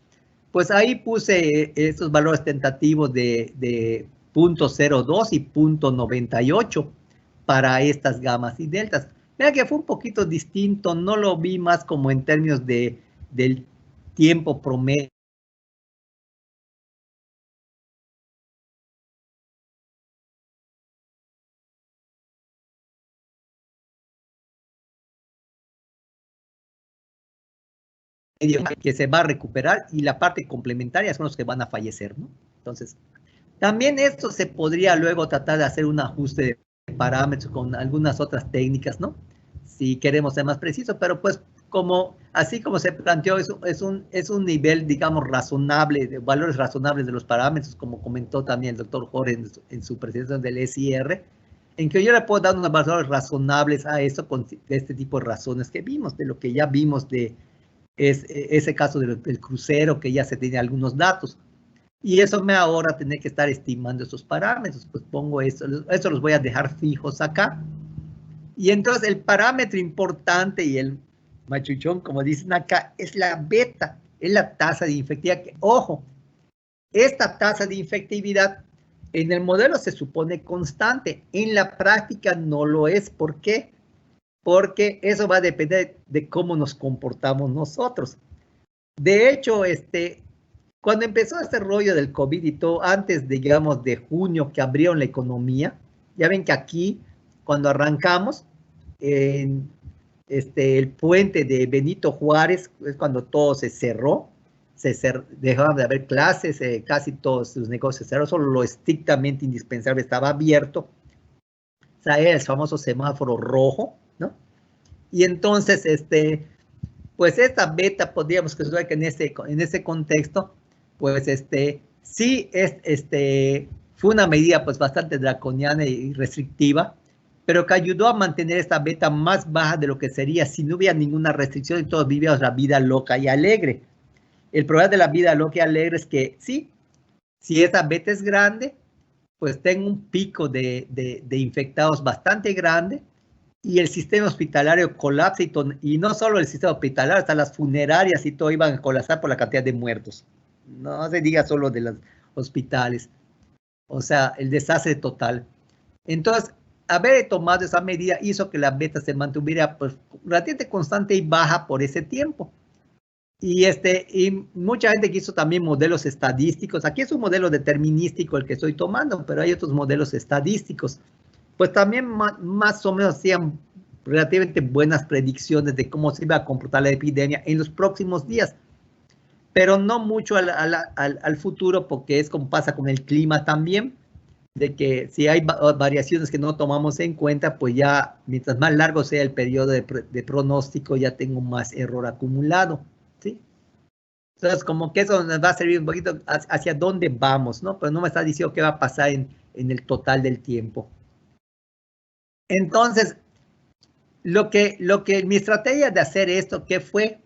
pues ahí puse estos valores tentativos de 0.02 y 0.98 para estas gamas y deltas. Mira que fue un poquito distinto, no lo vi más como en términos del tiempo promedio. Que se va a recuperar, y la parte complementaria son los que van a fallecer, ¿no? Entonces, también esto se podría luego tratar de hacer un ajuste de parámetros con algunas otras técnicas, ¿no? Si queremos ser más precisos, pero pues así como se planteó, es un nivel, digamos, razonable, de valores razonables de los parámetros, como comentó también el doctor Jorge en su presentación del SIR, en que yo le puedo dar unos valores razonables a eso con este tipo de razones que vimos, de lo que ya vimos es ese caso del crucero, que ya se tiene algunos datos. Y eso me ahorra tener que estar estimando esos parámetros. Pues pongo eso los voy a dejar fijos acá. Y entonces el parámetro importante y el machuchón, como dicen acá, es la beta, es la tasa de infectividad. Ojo, esta tasa de infectividad en el modelo se supone constante, en la práctica no lo es. ¿Por qué? Porque eso va a depender de cómo nos comportamos nosotros. De hecho, cuando empezó este rollo del COVID y todo, antes, digamos, de junio, que abrieron la economía, ya ven que aquí, cuando arrancamos, el puente de Benito Juárez, es cuando todo se cerró, dejaron de haber clases, casi todos los negocios cerraron, solo lo estrictamente indispensable estaba abierto. O sea, era el famoso semáforo rojo, ¿no? Y entonces, pues esta beta, podríamos considerar que en ese contexto, pues sí fue una medida pues bastante draconiana y restrictiva, pero que ayudó a mantener esta beta más baja de lo que sería si no hubiera ninguna restricción y todos vivíamos la vida loca y alegre. El problema de la vida loca y alegre es que sí, si esa beta es grande, pues tengo un pico de infectados bastante grande, y el sistema hospitalario colapsa, y no solo el sistema hospitalario, hasta las funerarias y todo iban a colapsar por la cantidad de muertos. No se diga solo de los hospitales. O sea, el desastre total. Entonces, haber tomado esa medida hizo que la beta se mantuviera pues relativamente constante y baja por ese tiempo. Y mucha gente quiso también modelos estadísticos. Aquí es un modelo determinístico el que estoy tomando, pero hay otros modelos estadísticos. Pues también más o menos hacían relativamente buenas predicciones de cómo se iba a comportar la epidemia en los próximos días, pero no mucho al futuro, porque es como pasa con el clima también. de que si hay variaciones que no tomamos en cuenta, pues ya mientras más largo sea el periodo de pronóstico, ya tengo más error acumulado, ¿sí? Entonces, como que eso nos va a servir un poquito hacia dónde vamos, ¿no? Pero no me está diciendo qué va a pasar en el total del tiempo. Entonces, mi estrategia de hacer esto, ¿qué fue?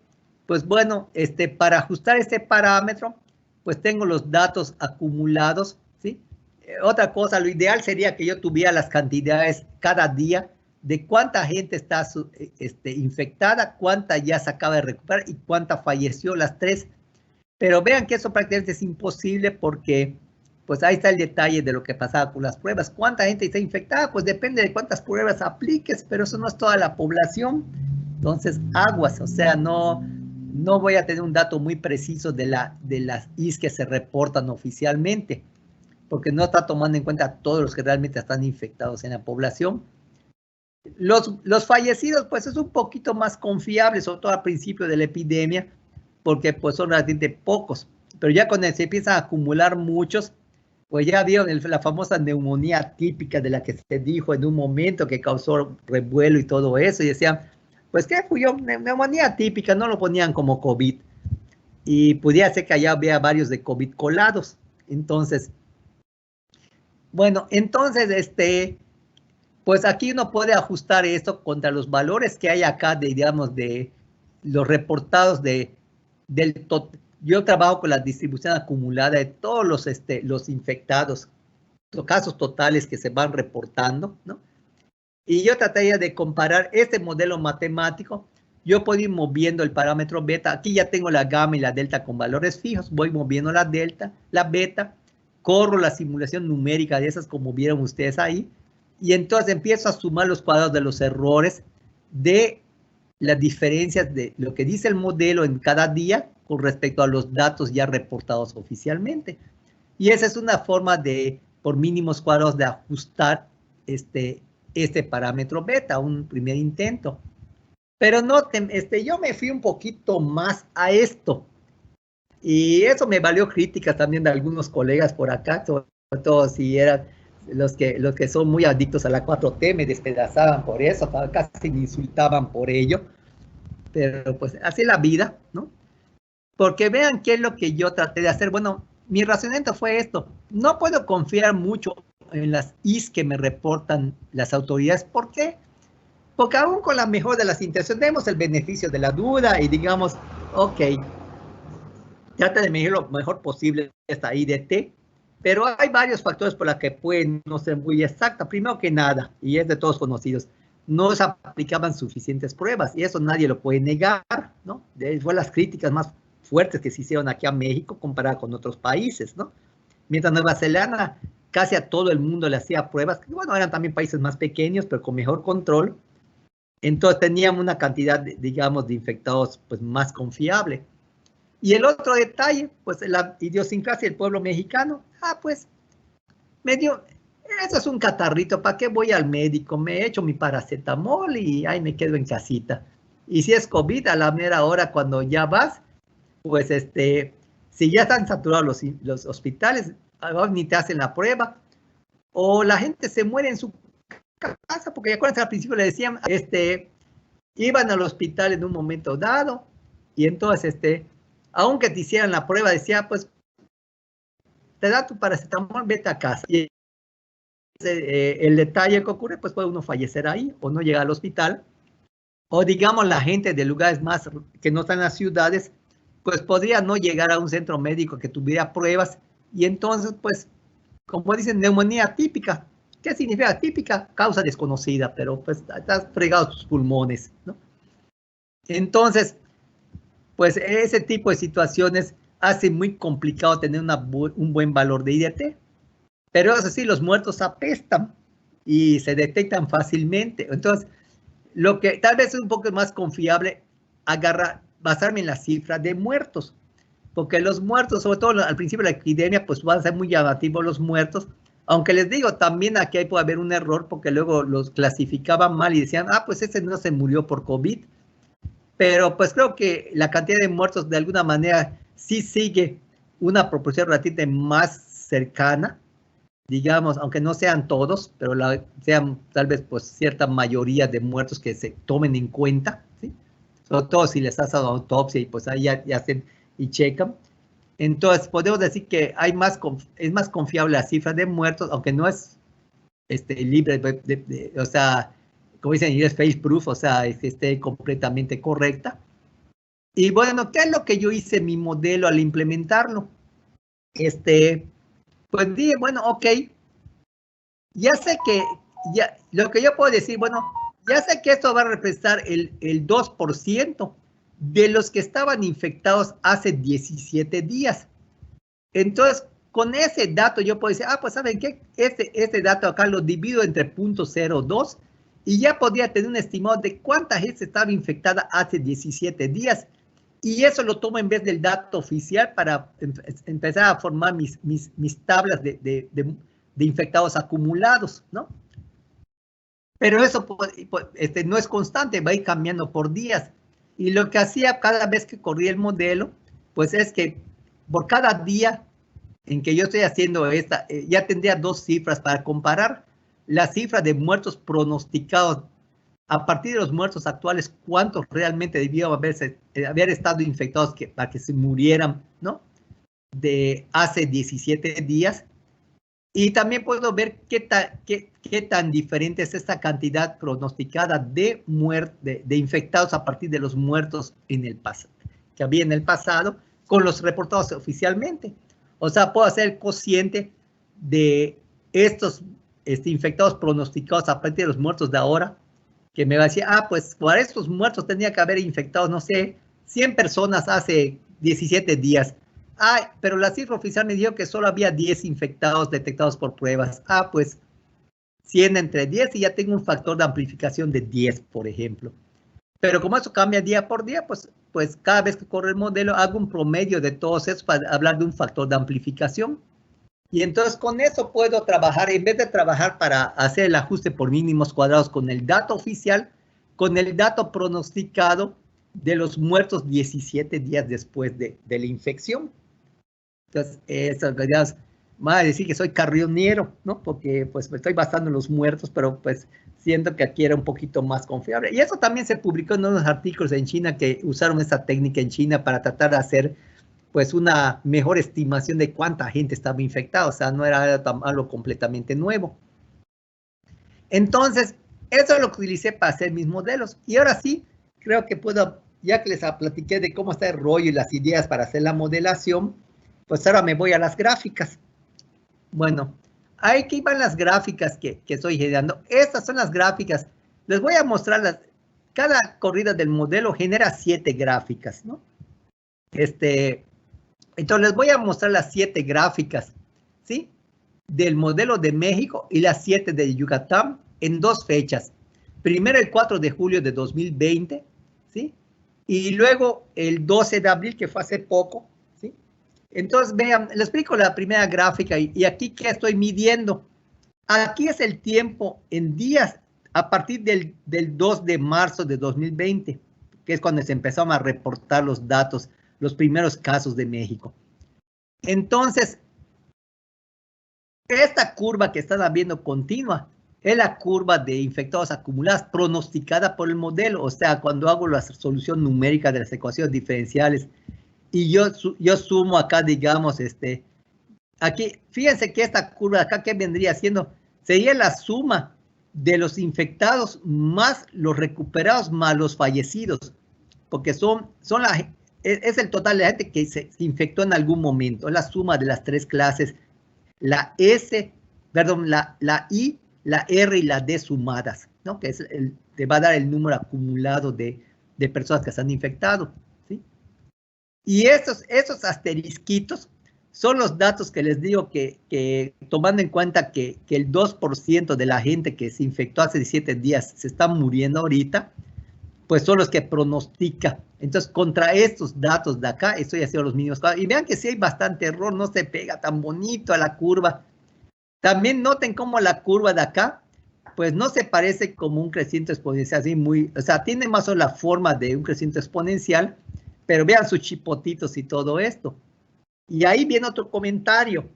Pues bueno, para ajustar este parámetro, pues tengo los datos acumulados, ¿sí? Otra cosa, lo ideal sería que yo tuviera las cantidades cada día de cuánta gente está infectada, cuánta ya se acaba de recuperar y cuánta falleció, las tres. Pero vean que eso prácticamente es imposible porque, pues ahí está el detalle de lo que pasaba con las pruebas. ¿Cuánta gente está infectada? Pues depende de cuántas pruebas apliques, pero eso no es toda la población. Entonces, aguas, o sea, no voy a tener un dato muy preciso de las IS que se reportan oficialmente, porque no está tomando en cuenta a todos los que realmente están infectados en la población. Los fallecidos, pues es un poquito más confiable, sobre todo al principio de la epidemia, porque pues son relativamente pocos, pero ya cuando se empiezan a acumular muchos, pues ya vieron la famosa neumonía típica de la que se dijo en un momento que causó revuelo y todo eso, y decían, pues qué fue yo, neumonía típica, no lo ponían como COVID, y pudiera ser que allá había varios de COVID colados. Entonces, bueno, entonces, pues aquí uno puede ajustar esto contra los valores que hay acá de, digamos, de los reportados yo trabajo con la distribución acumulada de todos los infectados, los casos totales que se van reportando, ¿no? Y yo trataría de comparar este modelo matemático. Yo puedo ir moviendo el parámetro beta. Aquí ya tengo la gamma y la delta con valores fijos. Voy moviendo la delta, la beta. Corro la simulación numérica de esas como vieron ustedes ahí. Y entonces empiezo a sumar los cuadrados de los errores de las diferencias de lo que dice el modelo en cada día con respecto a los datos ya reportados oficialmente. Y esa es una forma de, por mínimos cuadrados, de ajustar este parámetro beta, un primer intento. Pero noten, yo me fui un poquito más a esto. Y eso me valió críticas también de algunos colegas por acá, sobre todo si eran los que son muy adictos a la 4T, me despedazaban por eso, casi me insultaban por ello. Pero pues así es la vida, ¿no? Porque vean qué es lo que yo traté de hacer. Bueno, mi razonamiento fue esto. No puedo confiar mucho en las IS que me reportan las autoridades. ¿Por qué? Porque aún con la mejor de las intenciones, tenemos el beneficio de la duda y digamos, ok, trata de medir lo mejor posible esta IDT, pero hay varios factores por los que pueden no ser muy exacta. Primero que nada, y es de todos conocidos, no se aplicaban suficientes pruebas y eso nadie lo puede negar, ¿no? Fue las críticas más fuertes que se hicieron aquí a México comparado con otros países, ¿no? Mientras Nueva Zelanda casi a todo el mundo le hacía pruebas, que bueno, eran también países más pequeños, pero con mejor control, entonces teníamos una cantidad, digamos, de infectados pues más confiable. Y el otro detalle, pues la idiosincrasia del pueblo mexicano, pues eso es un catarrito, ¿para qué voy al médico? Me echo mi paracetamol y ahí me quedo en casita. Y si es COVID, a la mera hora cuando ya vas, pues si ya están saturados los hospitales, ni te hacen la prueba, o la gente se muere en su casa, porque acuérdense al principio le decían, iban al hospital en un momento dado, y entonces, aunque te hicieran la prueba, decía, pues, te da tu paracetamol, vete a casa. Y el detalle que ocurre, pues puede uno fallecer ahí, o no llegar al hospital, o digamos la gente de lugares más que no están en las ciudades, pues podría no llegar a un centro médico que tuviera pruebas, y entonces, pues, como dicen, neumonía típica. ¿Qué significa típica? Causa desconocida, pero pues estás fregado tus pulmones, ¿no? Entonces, pues ese tipo de situaciones hace muy complicado tener un buen valor de IDT. Pero eso sí, los muertos apestan y se detectan fácilmente. Entonces, lo que tal vez es un poco más confiable, basarme en la cifra de muertos. Porque los muertos, sobre todo al principio de la epidemia, pues van a ser muy llamativos los muertos. Aunque les digo, también aquí puede haber un error porque luego los clasificaban mal y decían, pues ese no se murió por COVID. Pero pues creo que la cantidad de muertos de alguna manera sí sigue una proporción relativamente más cercana digamos, aunque no sean todos, pero sean tal vez pues cierta mayoría de muertos que se tomen en cuenta, ¿sí? Sobre todo si les hacen autopsia y pues ahí ya hacen y checan. Entonces, podemos decir que es más confiable la cifra de muertos, aunque no es libre, o sea, como dicen en inglés, face proof, o sea, que esté completamente correcta. Y bueno, ¿qué es lo que yo hice mi modelo al implementarlo? Pues dije, bueno, ok, ya sé que, lo que yo puedo decir, bueno, ya sé que esto va a representar el 2% de los que estaban infectados hace 17 días. Entonces, con ese dato yo puedo decir, pues ¿saben qué? Este dato acá lo divido entre 0.02 y ya podría tener un estimado de cuánta gente estaba infectada hace 17 días. Y eso lo tomo en vez del dato oficial para empezar a formar mis tablas de infectados acumulados, ¿no? Pero eso no es constante, va a ir cambiando por días. Y lo que hacía cada vez que corría el modelo, pues es que por cada día en que yo estoy haciendo ya tendría dos cifras para comparar la cifra de muertos pronosticados a partir de los muertos actuales, cuántos realmente debían haber estado infectados para que se murieran, ¿no? De hace 17 días. Y también puedo ver qué tan diferente es esta cantidad pronosticada de infectados a partir de los muertos que había en el pasado con los reportados oficialmente. O sea, puedo hacer el cociente de estos infectados pronosticados a partir de los muertos de ahora, que me va a decir, pues por estos muertos tenía que haber infectado, no sé, 100 personas hace 17 días. Pero la cifra oficial me dijo que solo había 10 infectados detectados por pruebas. Pues 100 entre 10 y ya tengo un factor de amplificación de 10, por ejemplo. Pero como eso cambia día por día, pues cada vez que corre el modelo hago un promedio de todos esos para hablar de un factor de amplificación. Y entonces con eso puedo trabajar, en vez de trabajar para hacer el ajuste por mínimos cuadrados con el dato oficial, con el dato pronosticado de los muertos 17 días después de la infección. Entonces, esas medidas van a decir que soy carrionero, ¿no? Porque pues me estoy basando en los muertos, pero pues siento que aquí era un poquito más confiable. Y eso también se publicó en unos artículos en China que usaron esta técnica en China para tratar de hacer pues una mejor estimación de cuánta gente estaba infectada, o sea, no era algo completamente nuevo. Entonces, eso es lo que utilicé para hacer mis modelos. Y ahora sí, creo que puedo, ya que les platiqué de cómo está el rollo y las ideas para hacer la modelación, pues ahora me voy a las gráficas. Bueno, aquí van las gráficas que estoy generando. Estas son las gráficas. Les voy a mostrar cada corrida del modelo genera 7 gráficas, ¿no? Entonces les voy a mostrar las 7 gráficas, ¿sí? Del modelo de México y las 7 de Yucatán en 2 fechas. Primero el 4 de julio de 2020, ¿sí? Y luego el 12 de abril, que fue hace poco, ¿sí? Entonces, vean, les explico la primera gráfica y aquí, ¿qué estoy midiendo? Aquí es el tiempo en días a partir del 2 de marzo de 2020, que es cuando se empezaron a reportar los datos, los primeros casos de México. Entonces, esta curva que están viendo continua es la curva de infectados acumulados pronosticada por el modelo. O sea, cuando hago la solución numérica de las ecuaciones diferenciales y yo sumo acá, digamos, aquí, fíjense que esta curva acá, ¿qué vendría siendo? Sería la suma de los infectados más los recuperados más los fallecidos, porque es el total de la gente que se infectó en algún momento, es la suma de las 3 clases, la I, la R y la D sumadas, ¿no? Que te va a dar el número acumulado de personas que se han infectado, ¿sí? Y esos asterisquitos son los datos que les digo que tomando en cuenta que el 2% de la gente que se infectó hace 17 días se está muriendo ahorita, pues son los que pronostica. Entonces, contra estos datos de acá, estoy haciendo los mínimos. Y vean que sí hay bastante error, no se pega tan bonito a la curva. También noten cómo la curva de acá, pues no se parece como un creciente exponencial, así o sea, tiene más o menos la forma de un creciente exponencial, pero vean sus chipotitos y todo esto. Y ahí viene otro comentario.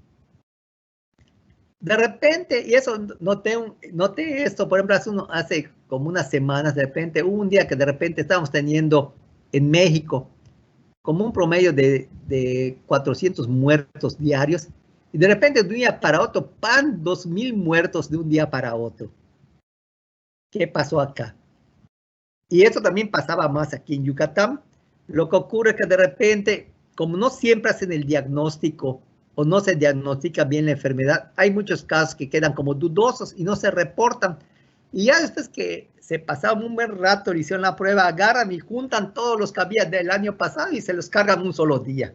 de repente, y eso noté esto, por ejemplo, hace como unas semanas, de repente, hubo un día que de repente estábamos teniendo en México como un promedio de 400 muertos diarios, y de repente de un día para otro, ¡pam!, 2000 muertos de un día para otro. ¿Qué pasó acá? Y eso también pasaba más aquí en Yucatán. Lo que ocurre es que de repente, como no siempre hacen el diagnóstico o no se diagnostica bien la enfermedad, hay muchos casos que quedan como dudosos y no se reportan. Y ya después que se pasaba un buen rato, le hicieron la prueba, agarran y juntan todos los que había del año pasado y se los cargan un solo día.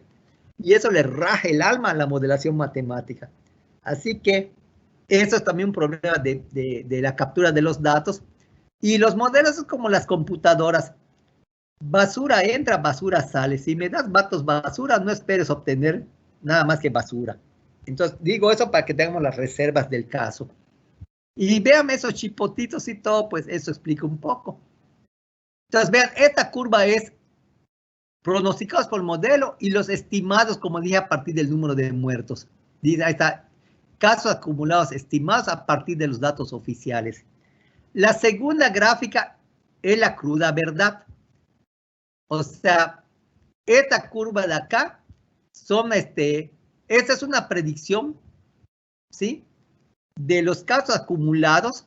Y eso le raja el alma a la modelación matemática. Así que eso es también un problema de la captura de los datos. Y los modelos son como las computadoras. Basura entra, basura sale. Si me das datos basura, no esperes obtener nada más que basura. Entonces, digo eso para que tengamos las reservas del caso. Y vean esos chipotitos y todo, pues eso explica un poco. Entonces, vean, esta curva es pronosticados por el modelo y los estimados, como dije, a partir del número de muertos. Dice, ahí está, casos acumulados estimados a partir de los datos oficiales. La segunda gráfica es la cruda verdad. O sea, esta curva de acá son, esta es una predicción, ¿sí?, de los casos acumulados,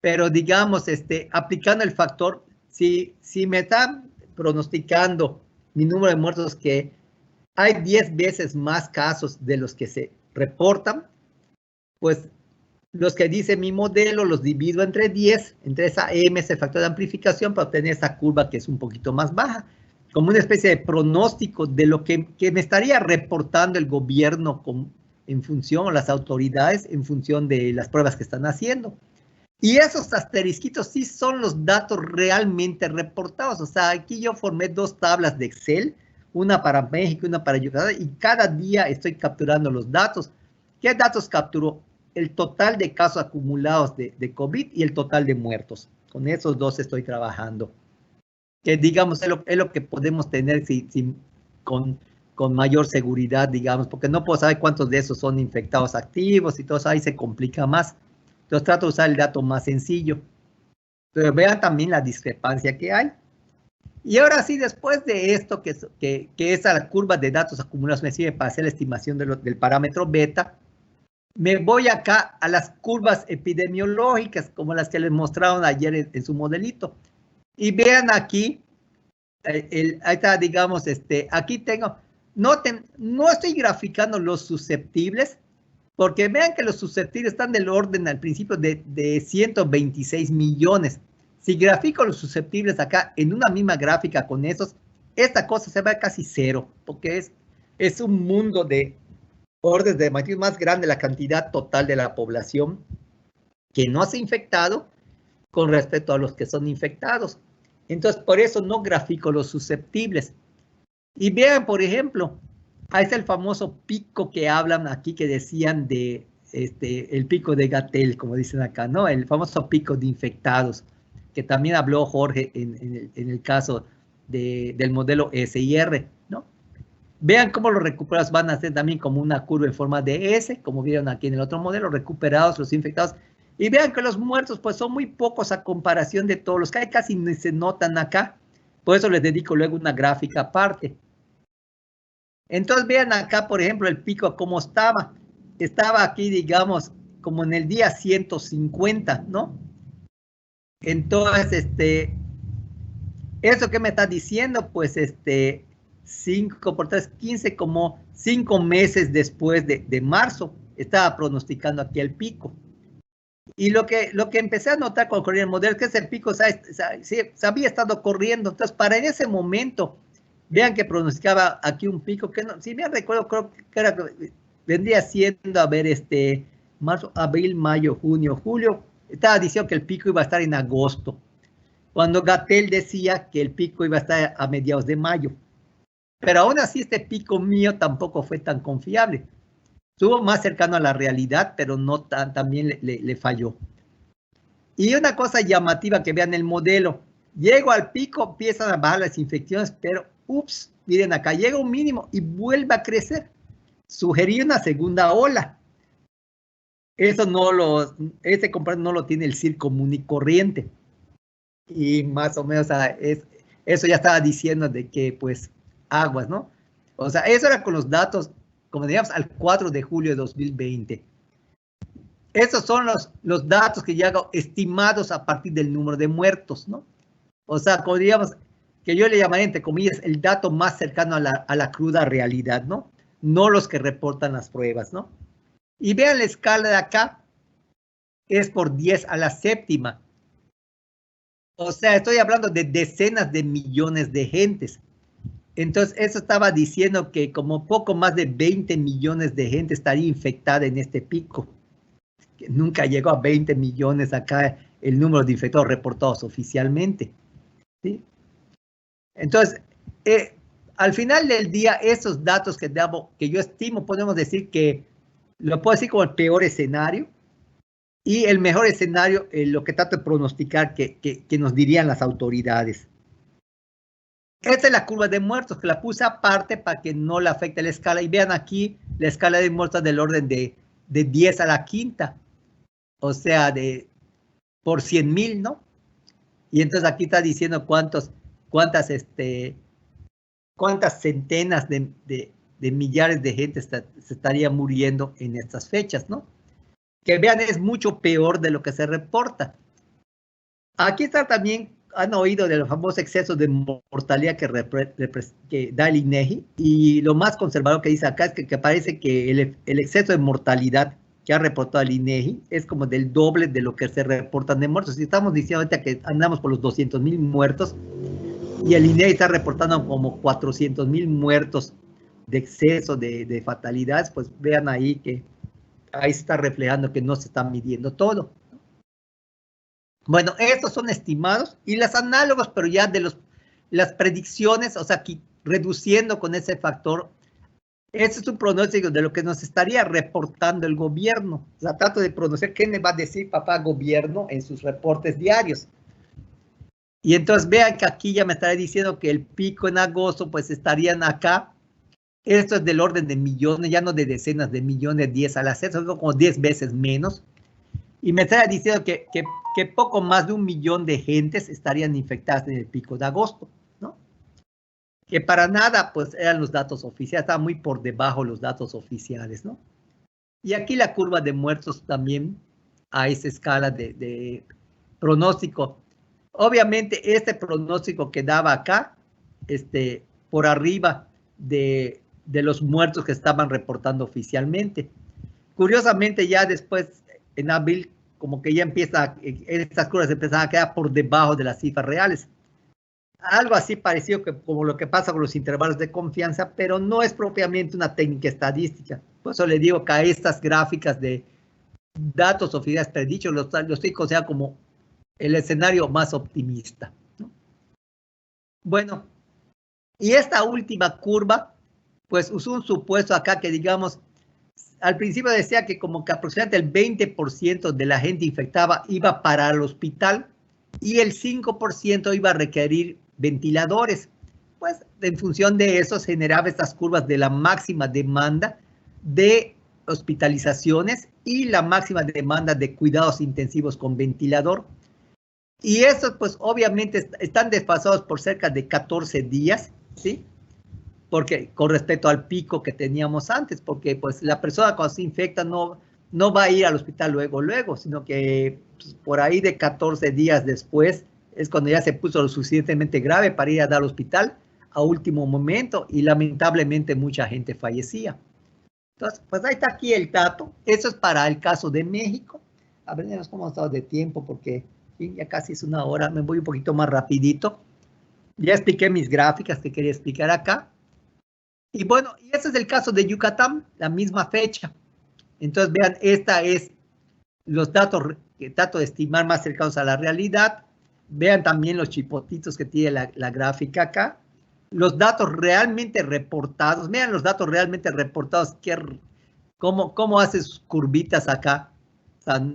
pero digamos, aplicando el factor, si me están pronosticando mi número de muertos que hay 10 veces más casos de los que se reportan, pues los que dice mi modelo los divido entre 10, entre esa M, ese factor de amplificación, para obtener esa curva que es un poquito más baja, como una especie de pronóstico de lo que me estaría reportando el gobierno en función, o las autoridades, en función de las pruebas que están haciendo. Y esos asterisquitos sí son los datos realmente reportados. O sea, aquí yo formé dos tablas de Excel, una para México y una para Yucatán, y cada día estoy capturando los datos. ¿Qué datos capturó? El total de casos acumulados de COVID y el total de muertos. Con esos dos estoy trabajando. Que digamos, es lo que podemos tener con mayor seguridad, digamos, porque no puedo saber cuántos de esos son infectados activos y todo eso, ahí se complica más. Entonces trato de usar el dato más sencillo. Pero vean también la discrepancia que hay. Y ahora sí, después de esto, que esa curva de datos acumulados me sirve para hacer la estimación del parámetro beta, me voy acá a las curvas epidemiológicas, como las que les mostraron ayer en su modelito. Y vean aquí, ahí está, digamos, aquí tengo, noten, no estoy graficando los susceptibles, porque vean que los susceptibles están del orden al principio de 126 millones. Si grafico los susceptibles acá en una misma gráfica con esos, esta cosa se va a casi cero, porque es un mundo de órdenes de magnitud más grande la cantidad total de la población que no se ha infectado con respecto a los que son infectados. Entonces, por eso no grafico los susceptibles. Y vean, por ejemplo, ahí está el famoso pico que hablan aquí, que decían de el pico de Gatel, como dicen acá, ¿no? El famoso pico de infectados, que también habló Jorge en el caso del modelo SIR, ¿no? Vean cómo los recuperados van a ser también como una curva en forma de S, como vieron aquí en el otro modelo, recuperados, los infectados. Y vean que los muertos pues son muy pocos a comparación de todos los que hay, casi ni se notan acá. Por eso les dedico luego una gráfica aparte. Entonces vean acá, por ejemplo, el pico cómo estaba. Estaba aquí, digamos, como en el día 150, ¿no? Entonces, ¿eso qué me está diciendo? Pues 5 por 3, 15, como 5 meses después de marzo, estaba pronosticando aquí el pico. Y lo que empecé a notar con el modelo, que ese pico se había estado corriendo. Entonces, para en ese momento, vean que pronosticaba aquí un pico, que no, si bien recuerdo, creo que vendría siendo, a ver, marzo, abril, mayo, junio, julio, estaba diciendo que el pico iba a estar en agosto, cuando Gatel decía que el pico iba a estar a mediados de mayo. Pero aún así este pico mío tampoco fue tan confiable. Estuvo más cercano a la realidad, pero no también le falló. Y una cosa llamativa que vean el modelo, llego al pico, empiezan a bajar las infecciones, pero ups, miren acá, llega un mínimo y vuelve a crecer. Sugerí una segunda ola. Eso no lo, ese componente no lo tiene el CIR común y corriente. Y más o menos, o sea, eso ya estaba diciendo de que, pues, aguas, ¿no? O sea, eso era con los datos, como digamos, al 4 de julio de 2020. Esos son los datos que ya hago estimados a partir del número de muertos, ¿no? O sea, como digamos, que yo le llamaría, entre comillas, el dato más cercano a la cruda realidad, ¿no? No los que reportan las pruebas, ¿no? Y vean la escala de acá, es por 10 a la séptima. O sea, estoy hablando de decenas de millones de gentes. Entonces, eso estaba diciendo que como poco más de 20 millones de gente estaría infectada en este pico. Que nunca llegó a 20 millones acá el número de infectados reportados oficialmente, ¿sí? Entonces, al final del día, esos datos que yo estimo, podemos decir que lo puedo decir como el peor escenario, y el mejor escenario, lo que trato de pronosticar que nos dirían las autoridades. Esta es la curva de muertos, que la puse aparte para que no le afecte la escala. Y vean aquí la escala de muertos del orden de 10 a la quinta. O sea, por 100,000, ¿no? Y entonces aquí está diciendo cuántas centenas de millares de gente se estaría muriendo en estas fechas, ¿no? Que vean, es mucho peor de lo que se reporta. Aquí está también, han oído de los famosos excesos de mortalidad que da el INEGI, y lo más conservador que dice acá es que parece que el exceso de mortalidad que ha reportado el INEGI es como del doble de lo que se reportan de muertos. Si estamos diciendo ahorita que andamos por los 200,000 muertos, y el INEGI está reportando como 400,000 muertos de exceso de fatalidades, pues vean ahí que ahí se está reflejando que no se está midiendo todo. Bueno, estos son estimados y los análogos, pero ya de las predicciones, o sea, aquí reduciendo con ese factor, ese es un pronóstico de lo que nos estaría reportando el gobierno. O sea, trato de pronunciar qué me va a decir papá gobierno en sus reportes diarios. Y entonces vean que aquí ya me estaré diciendo que el pico en agosto, pues estarían acá. Esto es del orden de millones, ya no de decenas de millones, 10 a la 6, son como 10 veces menos. Y me estará diciendo que poco más de 1 millón de gentes estarían infectadas en el pico de agosto, ¿no? Que para nada, pues, eran los datos oficiales, estaban muy por debajo los datos oficiales, ¿no? Y aquí la curva de muertos también a esa escala de pronóstico. Obviamente, este pronóstico que daba acá, por arriba de los muertos que estaban reportando oficialmente. Curiosamente, ya después, en abril, como que ya estas curvas empiezan a quedar por debajo de las cifras reales. Algo así parecido como lo que pasa con los intervalos de confianza, pero no es propiamente una técnica estadística. Por eso le digo que a estas gráficas de datos oficiales predichos lo estoy considerando como el escenario más optimista, ¿no? Bueno, y esta última curva, pues usó un supuesto acá que, digamos, al principio decía que como que aproximadamente el 20% de la gente infectada iba para el hospital y el 5% iba a requerir ventiladores. Pues en función de eso se generaba estas curvas de la máxima demanda de hospitalizaciones y la máxima demanda de cuidados intensivos con ventilador. Y estos, pues, obviamente están desfasados por cerca de 14 días, ¿sí? Porque con respecto al pico que teníamos antes, porque pues la persona cuando se infecta no va a ir al hospital luego, sino que pues, por ahí de 14 días después es cuando ya se puso lo suficientemente grave para ir a dar al hospital a último momento, y lamentablemente mucha gente fallecía. Entonces, pues ahí está aquí el dato. Eso es para el caso de México. A ver, cómo estamos de tiempo, porque ya casi es 1 hora, me voy un poquito más rapidito. Ya expliqué mis gráficas que quería explicar acá. Y bueno, y ese es el caso de Yucatán, la misma fecha. Entonces, vean, esta es los datos que trato de estimar más cercanos a la realidad. Vean también los chipotitos que tiene la gráfica acá. Los datos realmente reportados. Vean los datos realmente reportados. ¿Cómo hace sus curvitas acá? O sea,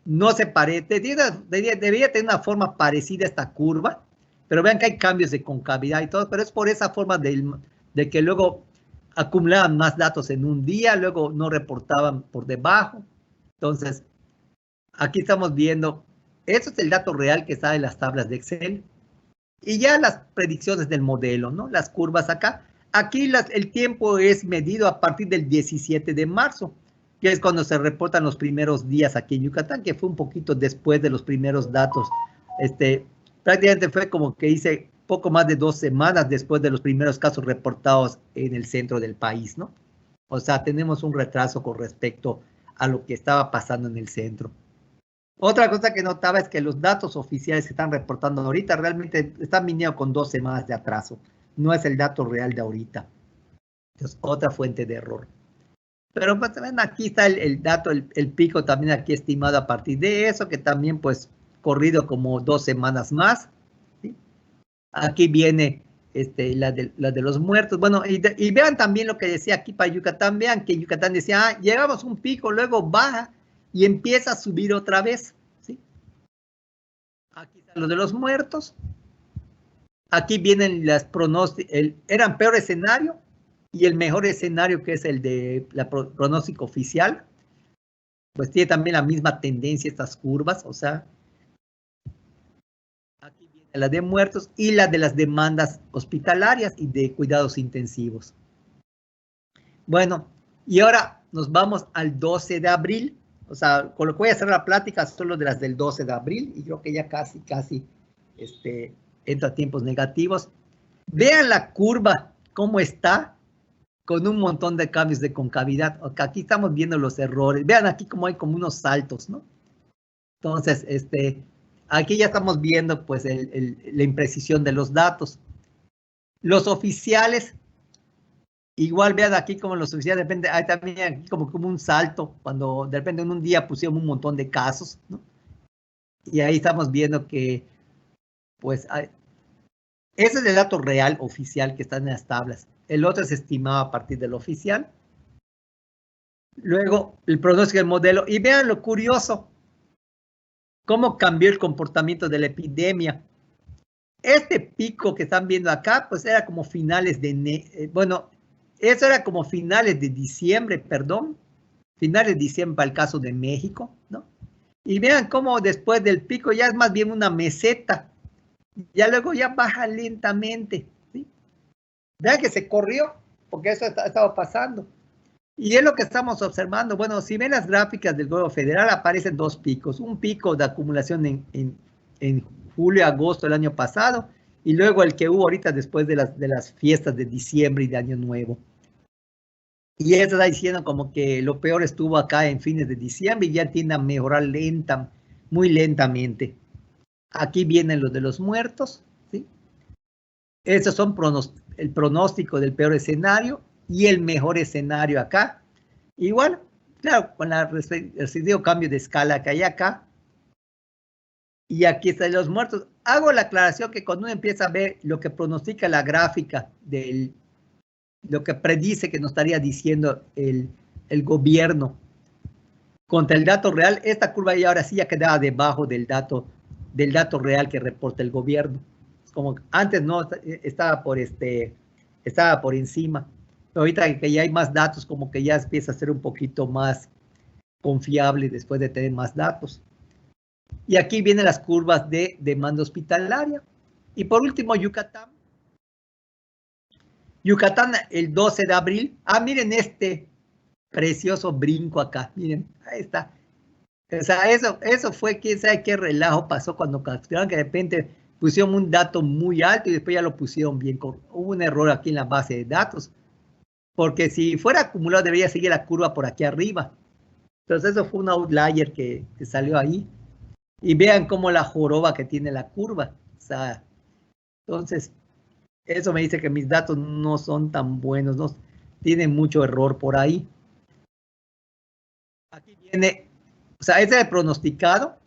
no se parece. Debería tener una forma parecida a esta curva. Pero vean que hay cambios de concavidad y todo. Pero es por esa forma de que luego acumulaban más datos en un día, luego no reportaban por debajo. Entonces, aquí estamos viendo, eso es el dato real que está en las tablas de Excel. Y ya las predicciones del modelo, ¿no? Las curvas acá. Aquí el tiempo es medido a partir del 17 de marzo, que es cuando se reportan los primeros días aquí en Yucatán, que fue un poquito después de los primeros datos. Prácticamente fue como que hice poco más de 2 semanas después de los primeros casos reportados en el centro del país, ¿no? O sea, tenemos un retraso con respecto a lo que estaba pasando en el centro. Otra cosa que notaba es que los datos oficiales que están reportando ahorita realmente están viniendo con 2 semanas de atraso. No es el dato real de ahorita. Es otra fuente de error. Pero pues, ven, aquí está el dato, el pico también aquí estimado a partir de eso, que también pues corrido como 2 semanas más. ¿Sí? Aquí viene la de los muertos. Bueno, y vean también lo que decía aquí para Yucatán. Vean que Yucatán decía, llegamos un pico, luego baja y empieza a subir otra vez. ¿Sí? Aquí están los de los muertos. Aquí vienen las pronósticos. Eran peor escenario y el mejor escenario, que es el de la pronóstico oficial. Pues tiene también la misma tendencia estas curvas. O sea, aquí viene la de muertos y la de las demandas hospitalarias y de cuidados intensivos. Bueno, y ahora nos vamos al 12 de abril. O sea, con lo que voy a hacer la plática solo de las del 12 de abril. Y creo que ya casi entra a tiempos negativos. Vean la curva, cómo está, con un montón de cambios de concavidad. Aquí estamos viendo los errores. Vean aquí cómo hay como unos saltos, ¿no? Entonces, aquí ya estamos viendo pues la imprecisión de los datos. Los oficiales, igual vean aquí como los oficiales, depende, hay también aquí como un salto, cuando de repente en un día pusieron un montón de casos, ¿no? Y ahí estamos viendo que pues ese es el dato real oficial que está en las tablas. El otro es estimado a partir del oficial. Luego, el pronóstico del modelo. Y vean lo curioso, cómo cambió el comportamiento de la epidemia. Este pico que están viendo acá, pues era como finales de, bueno, eso era como finales de diciembre, perdón. Finales de diciembre para el caso de México, ¿no? Y vean cómo después del pico ya es más bien una meseta. Ya luego ya baja lentamente, ¿sí? Vean que se corrió, porque eso estaba pasando. Y es lo que estamos observando. Bueno, si ven las gráficas del gobierno federal, aparecen 2 picos. Un pico de acumulación en julio, agosto del año pasado, y luego el que hubo ahorita después de las fiestas de diciembre y de Año Nuevo. Y eso está diciendo como que lo peor estuvo acá en fines de diciembre y ya tiende a mejorar muy lentamente. Aquí vienen los de los muertos, ¿sí? Esos son el pronóstico del peor escenario y el mejor escenario acá. Igual, claro, con el residuo cambio de escala que hay acá. Y aquí están los muertos. Hago la aclaración que cuando uno empieza a ver lo que pronostica la gráfica lo que predice que nos estaría diciendo el gobierno contra el dato real, esta curva ya ahora sí ya quedaba debajo del dato real que reporta el gobierno. Como antes no, estaba por encima. Pero ahorita que ya hay más datos, como que ya empieza a ser un poquito más confiable después de tener más datos. Y aquí vienen las curvas de demanda hospitalaria. Y por último, Yucatán. Yucatán, el 12 de abril. Ah, miren este precioso brinco acá. Miren, ahí está. O sea, eso fue, quién sabe qué relajo pasó cuando capturaron, que de repente pusieron un dato muy alto y después ya lo pusieron bien. Hubo un error aquí en la base de datos. Porque si fuera acumulado debería seguir la curva por aquí arriba. Entonces eso fue un outlier que salió ahí. Y vean cómo la joroba que tiene la curva. O sea, entonces, eso me dice que mis datos no son tan buenos, no tienen mucho error por ahí. Aquí viene, o sea, este es el pronosticado.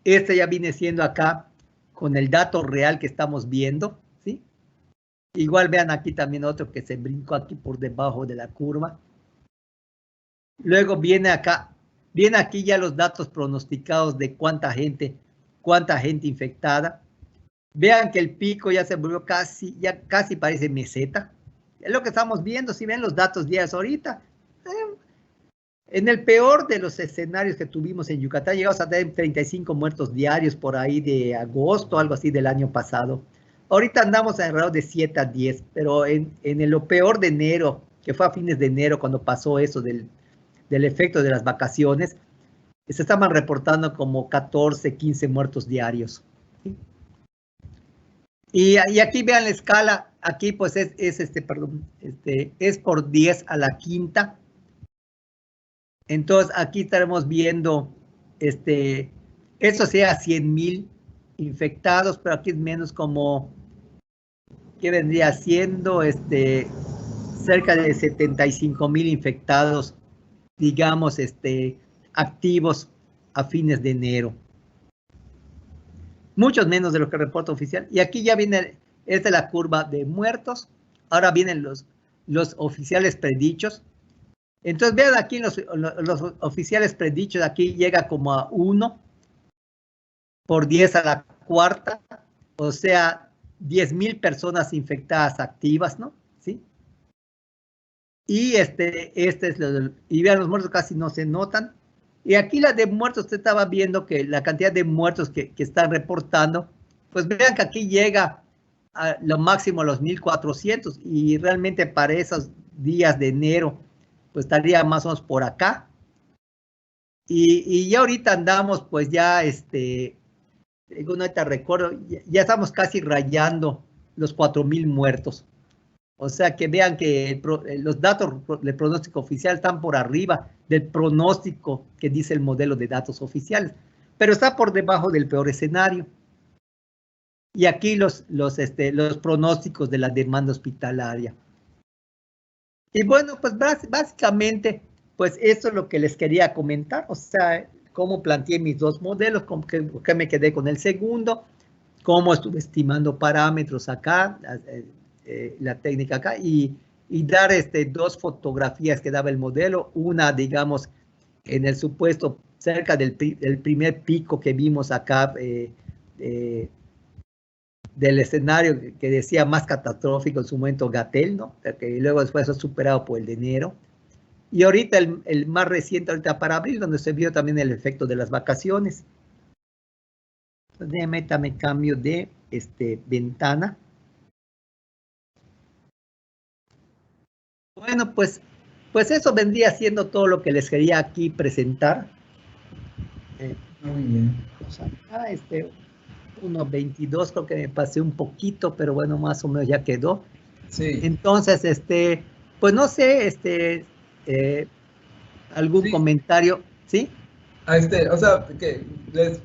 Este ya viene siendo acá con el dato real que estamos viendo, ¿sí? Igual vean aquí también otro que se brincó aquí por debajo de la curva. Luego viene acá, viene aquí ya los datos pronosticados de cuánta gente infectada. Vean que el pico ya se volvió ya casi parece meseta. Es lo que estamos viendo, si ven los datos diarios ahorita. En el peor de los escenarios que tuvimos en Yucatán, llegamos a tener 35 muertos diarios por ahí de agosto, algo así del año pasado. Ahorita andamos alrededor de 7 a 10, pero en lo peor de enero, que fue a fines de enero cuando pasó eso del efecto de las vacaciones, se estaban reportando como 14, 15 muertos diarios. ¿Sí? Y aquí vean la escala, aquí pues es por 10 a la quinta. Entonces aquí estaremos viendo, eso sea 100,000 infectados, pero aquí es menos como, ¿qué vendría siendo? Cerca de 75,000 infectados, digamos, activos a fines de enero. Muchos menos de lo que reporta oficial. Y aquí ya viene, esta es la curva de muertos. Ahora vienen los oficiales predichos. Entonces, vean aquí los oficiales predichos, aquí llega como a 1 por 10 a la cuarta, o sea, 10,000 personas infectadas activas, ¿no? ¿Sí? Y y vean, los muertos casi no se notan. Y aquí la de muertos, usted estaba viendo que la cantidad de muertos que están reportando, pues vean que aquí llega a lo máximo a los 1,400 y realmente para esos días de enero, pues estaría más o menos por acá. Y ya ahorita andamos, pues ya, ahorita recuerdo, ya estamos casi rayando los 4,000 muertos. O sea que vean que los datos del pronóstico oficial están por arriba del pronóstico que dice el modelo de datos oficiales, pero está por debajo del peor escenario. Y aquí los pronósticos de la demanda hospitalaria. Y bueno, pues básicamente, pues esto es lo que les quería comentar, o sea, cómo planteé mis dos modelos, cómo que me quedé con el segundo, cómo estuve estimando parámetros acá, la técnica acá, y dar dos fotografías que daba el modelo, una, digamos, en el supuesto cerca del primer pico que vimos acá, del escenario que decía más catastrófico en su momento Gatell, ¿no? Que luego después fue superado por el de enero. Y ahorita el más reciente, ahorita para abril, donde se vio también el efecto de las vacaciones. Entonces, déjame cambio de ventana. Bueno, pues eso vendría siendo todo lo que les quería aquí presentar. Muy bien. Vamos acá, 1.22, creo que me pasé un poquito, pero bueno, más o menos ya quedó. Sí. Entonces, pues no sé, algún comentario, ¿sí? O sea, que les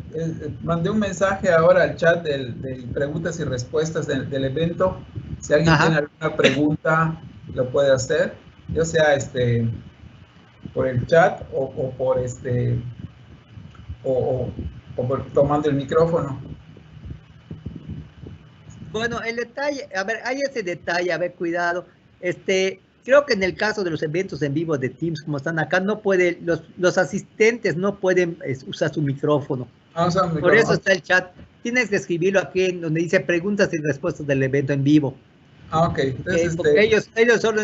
mandé un mensaje ahora al chat de preguntas y respuestas del evento. Si alguien tiene alguna pregunta, lo puede hacer, ya sea por el chat o por tomando el micrófono. Bueno, el detalle, a ver, hay ese detalle, a ver, cuidado. Creo que en el caso de los eventos en vivo de Teams, como están acá, no puede, los asistentes no pueden usar su micrófono. Por eso está el chat. Tienes que escribirlo aquí en donde dice preguntas y respuestas del evento en vivo. Ah, ok. Entonces, porque ellos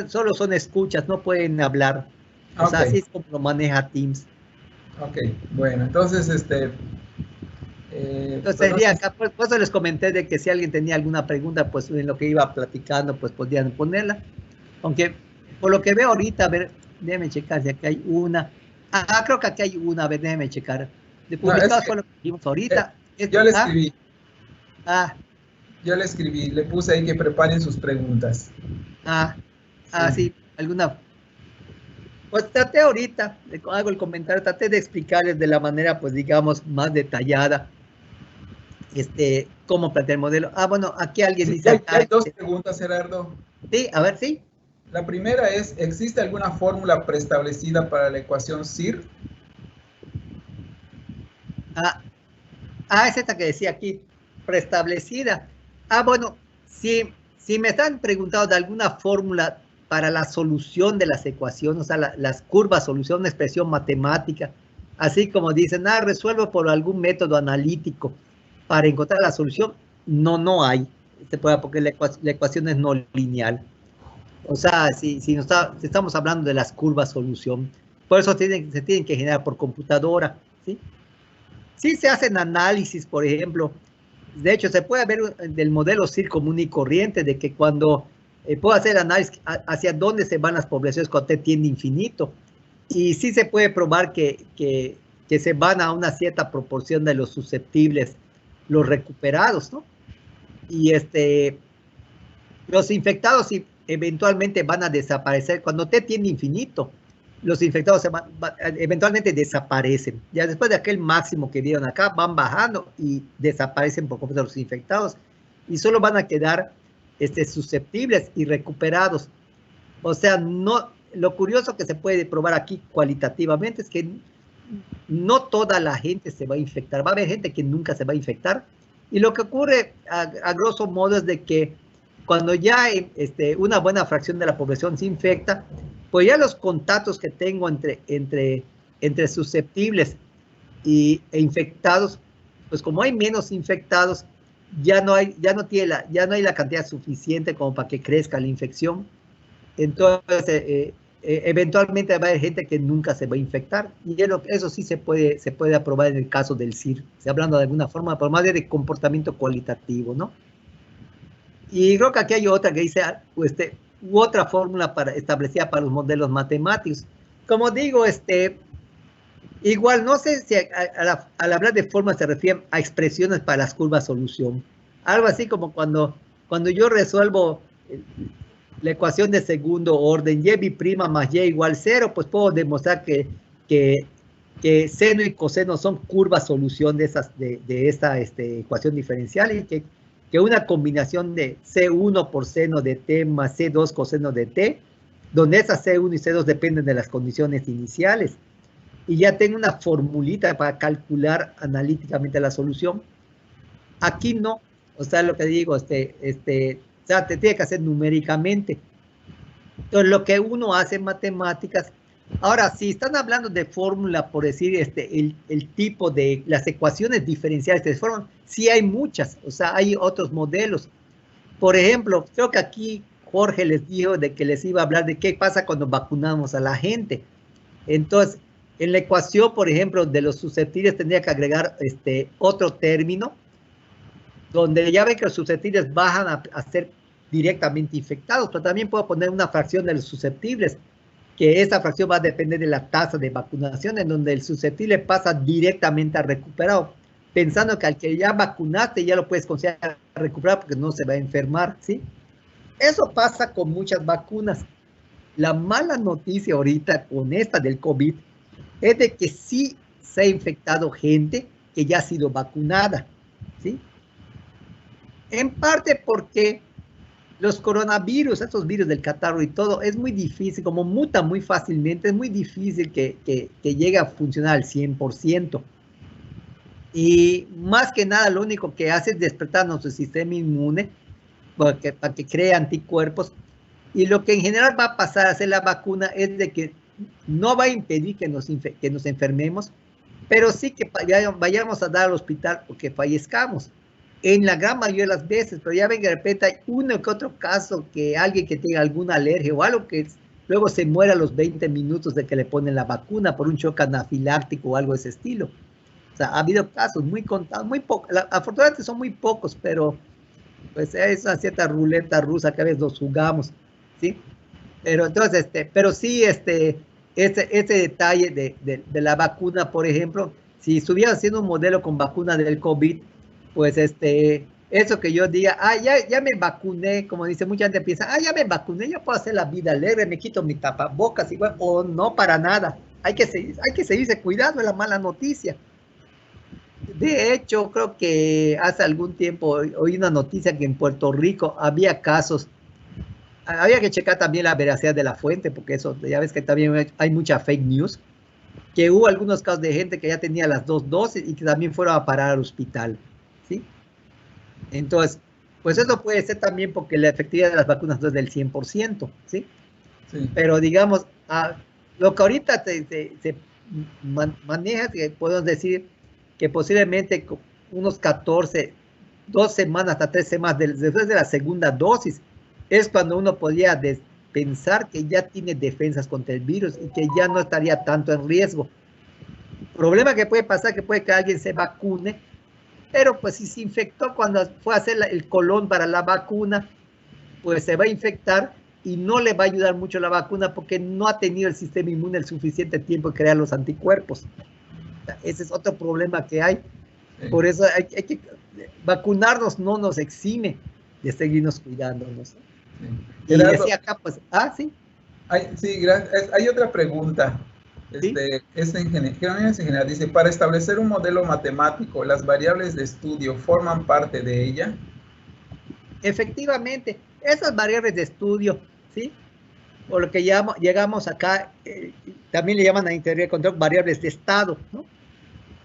solo son escuchas, no pueden hablar. O sea, así es como lo maneja Teams. Ok, bueno, entonces, entonces sería acá, por eso les comenté de que si alguien tenía alguna pregunta, pues en lo que iba platicando, pues podían ponerla. Aunque por lo que veo ahorita, a ver, déjeme checar si aquí hay una. Creo que aquí hay una, a ver, déjeme checar. De publicados fue lo que vimos ahorita. Yo le escribí. Ah. Yo le escribí, le puse ahí que preparen sus preguntas. Sí, alguna. Pues traté ahorita, hago el comentario, traté de explicarles de la manera, pues digamos, más detallada, cómo plantear el modelo. Bueno, aquí alguien dice... Hay dos preguntas, Gerardo. Sí, a ver, sí. La primera es, ¿existe alguna fórmula preestablecida para la ecuación CIR? Es esta que decía aquí, preestablecida. Bueno, si me están preguntando de alguna fórmula para la solución de las ecuaciones, o sea, las curvas, solución, una expresión matemática, así como dicen, resuelvo por algún método analítico para encontrar la solución, no hay, porque la ecuación es no lineal. O sea, si estamos hablando de las curvas solución, Por eso se tienen que generar por computadora, ¿sí? Sí se hacen análisis, por ejemplo. De hecho, se puede ver del modelo CIR común y corriente, de que cuando puedo hacer análisis hacia dónde se van las poblaciones cuando T tiende infinito. Y sí se puede probar que se van a una cierta proporción de los susceptibles, los recuperados, ¿no? Y los infectados eventualmente van a desaparecer. Cuando T tiende infinito, los infectados eventualmente desaparecen. Ya después de aquel máximo que vieron acá, van bajando y desaparecen por completo los infectados. Y solo van a quedar susceptibles y recuperados. O sea, no, lo curioso que se puede probar aquí cualitativamente es que no toda la gente se va a infectar. Va a haber gente que nunca se va a infectar. Y lo que ocurre a grosso modo es de que cuando ya una buena fracción de la población se infecta, pues ya los contactos que tengo entre susceptibles e infectados, pues como hay menos infectados, ya no hay la cantidad suficiente como para que crezca la infección. Entonces, eventualmente va a haber gente que nunca se va a infectar. Y eso sí se puede aprobar en el caso del CIR, hablando de alguna forma, por más de comportamiento cualitativo, ¿no? Y creo que aquí hay otra que dice, u otra fórmula establecida para los modelos matemáticos. Como digo, igual no sé si al hablar de formas se refiere a expresiones para las curvas solución. Algo así como cuando yo resuelvo la ecuación de segundo orden, y' más y igual 0, pues puedo demostrar que seno y coseno son curvas solución de esta ecuación diferencial, y que una combinación de C1 por seno de T más C2 coseno de T, donde esas C1 y C2 dependen de las condiciones iniciales. Y ya tengo una formulita para calcular analíticamente la solución. Aquí no. O sea, lo que digo, o sea, te tiene que hacer numéricamente. Entonces, lo que uno hace en matemáticas. Ahora, si están hablando de fórmula, por decir, el tipo de las ecuaciones diferenciales de fórmula, sí hay muchas, o sea, hay otros modelos. Por ejemplo, creo que aquí Jorge les dijo de que les iba a hablar de qué pasa cuando vacunamos a la gente. Entonces, en la ecuación, por ejemplo, de los susceptibles tendría que agregar otro término, donde ya ven que los susceptibles bajan a ser directamente infectados, pero también puedo poner una fracción de los susceptibles, que esa fracción va a depender de la tasa de vacunación, en donde el susceptible pasa directamente a recuperado, pensando que al que ya vacunaste ya lo puedes considerar recuperado porque no se va a enfermar, ¿sí? Eso pasa con muchas vacunas. La mala noticia ahorita con esta del COVID es de que sí se ha infectado gente que ya ha sido vacunada, ¿sí? En parte porque los coronavirus, estos virus del catarro y todo, es muy difícil, como muta muy fácilmente, es muy difícil que llegue a funcionar al 100%. Y más que nada, lo único que hace es despertar nuestro sistema inmune para que cree anticuerpos. Y lo que en general va a pasar a hacer la vacuna es de que no va a impedir que nos enfermemos, pero sí que vayamos a dar al hospital o que fallezcamos. En la gran mayoría de las veces, pero ya ven que de repente hay uno que otro caso que alguien que tenga alguna alergia o algo que luego se muera a los 20 minutos de que le ponen la vacuna por un shock anafiláctico o algo de ese estilo. O sea, ha habido casos muy contados, muy pocos, afortunadamente son muy pocos, pero pues es una cierta ruleta rusa que a veces nos jugamos, ¿sí? Pero entonces, pero sí, ese detalle de la vacuna, por ejemplo, si estuviera haciendo un modelo con vacuna del COVID, pues eso que yo diga, ya me vacuné, como dice, mucha gente piensa, ya me vacuné, ya puedo hacer la vida alegre, me quito mi tapabocas, igual, o no, para nada. Hay que seguirse cuidando, es la mala noticia. De hecho, creo que hace algún tiempo oí una noticia que en Puerto Rico había casos. Había que checar también la veracidad de la fuente, porque eso, ya ves que también hay mucha fake news, que hubo algunos casos de gente que ya tenía las 2 dosis y que también fueron a parar al hospital, ¿sí? Entonces, pues eso puede ser también porque la efectividad de las vacunas no es del 100%, ¿sí? Sí. Pero digamos, lo que ahorita se maneja, que podemos decir que posiblemente unos 2 semanas hasta 3 semanas después de la segunda dosis, es cuando uno podría pensar que ya tiene defensas contra el virus y que ya no estaría tanto en riesgo. Problema que puede pasar, que puede que alguien se vacune, pero pues si se infectó cuando fue a hacer el colón para la vacuna, pues se va a infectar y no le va a ayudar mucho la vacuna porque no ha tenido el sistema inmune el suficiente tiempo de crear los anticuerpos. Ese es otro problema que hay. Por eso hay que vacunarnos, no nos exime de seguirnos cuidándonos. Sí. Y así acá, pues, sí. Sí, gracias. Hay otra pregunta. ¿Sí? Es en general. Dice, para establecer un modelo matemático, ¿las variables de estudio forman parte de ella? Efectivamente, esas variables de estudio, ¿sí? O lo que llegamos acá, también le llaman a integrar control variables de estado, ¿no?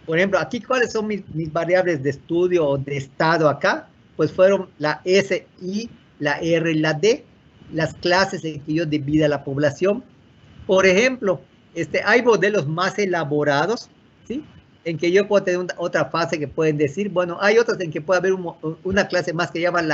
Por ejemplo, aquí, ¿cuáles son mis variables de estudio o de estado acá? Pues fueron la S, I, la R y la D, las clases en que yo divido a la población. Por ejemplo, hay modelos más elaborados, ¿sí? En que yo puedo tener otra fase que pueden decir, bueno, hay otras en que puede haber una clase más que llaman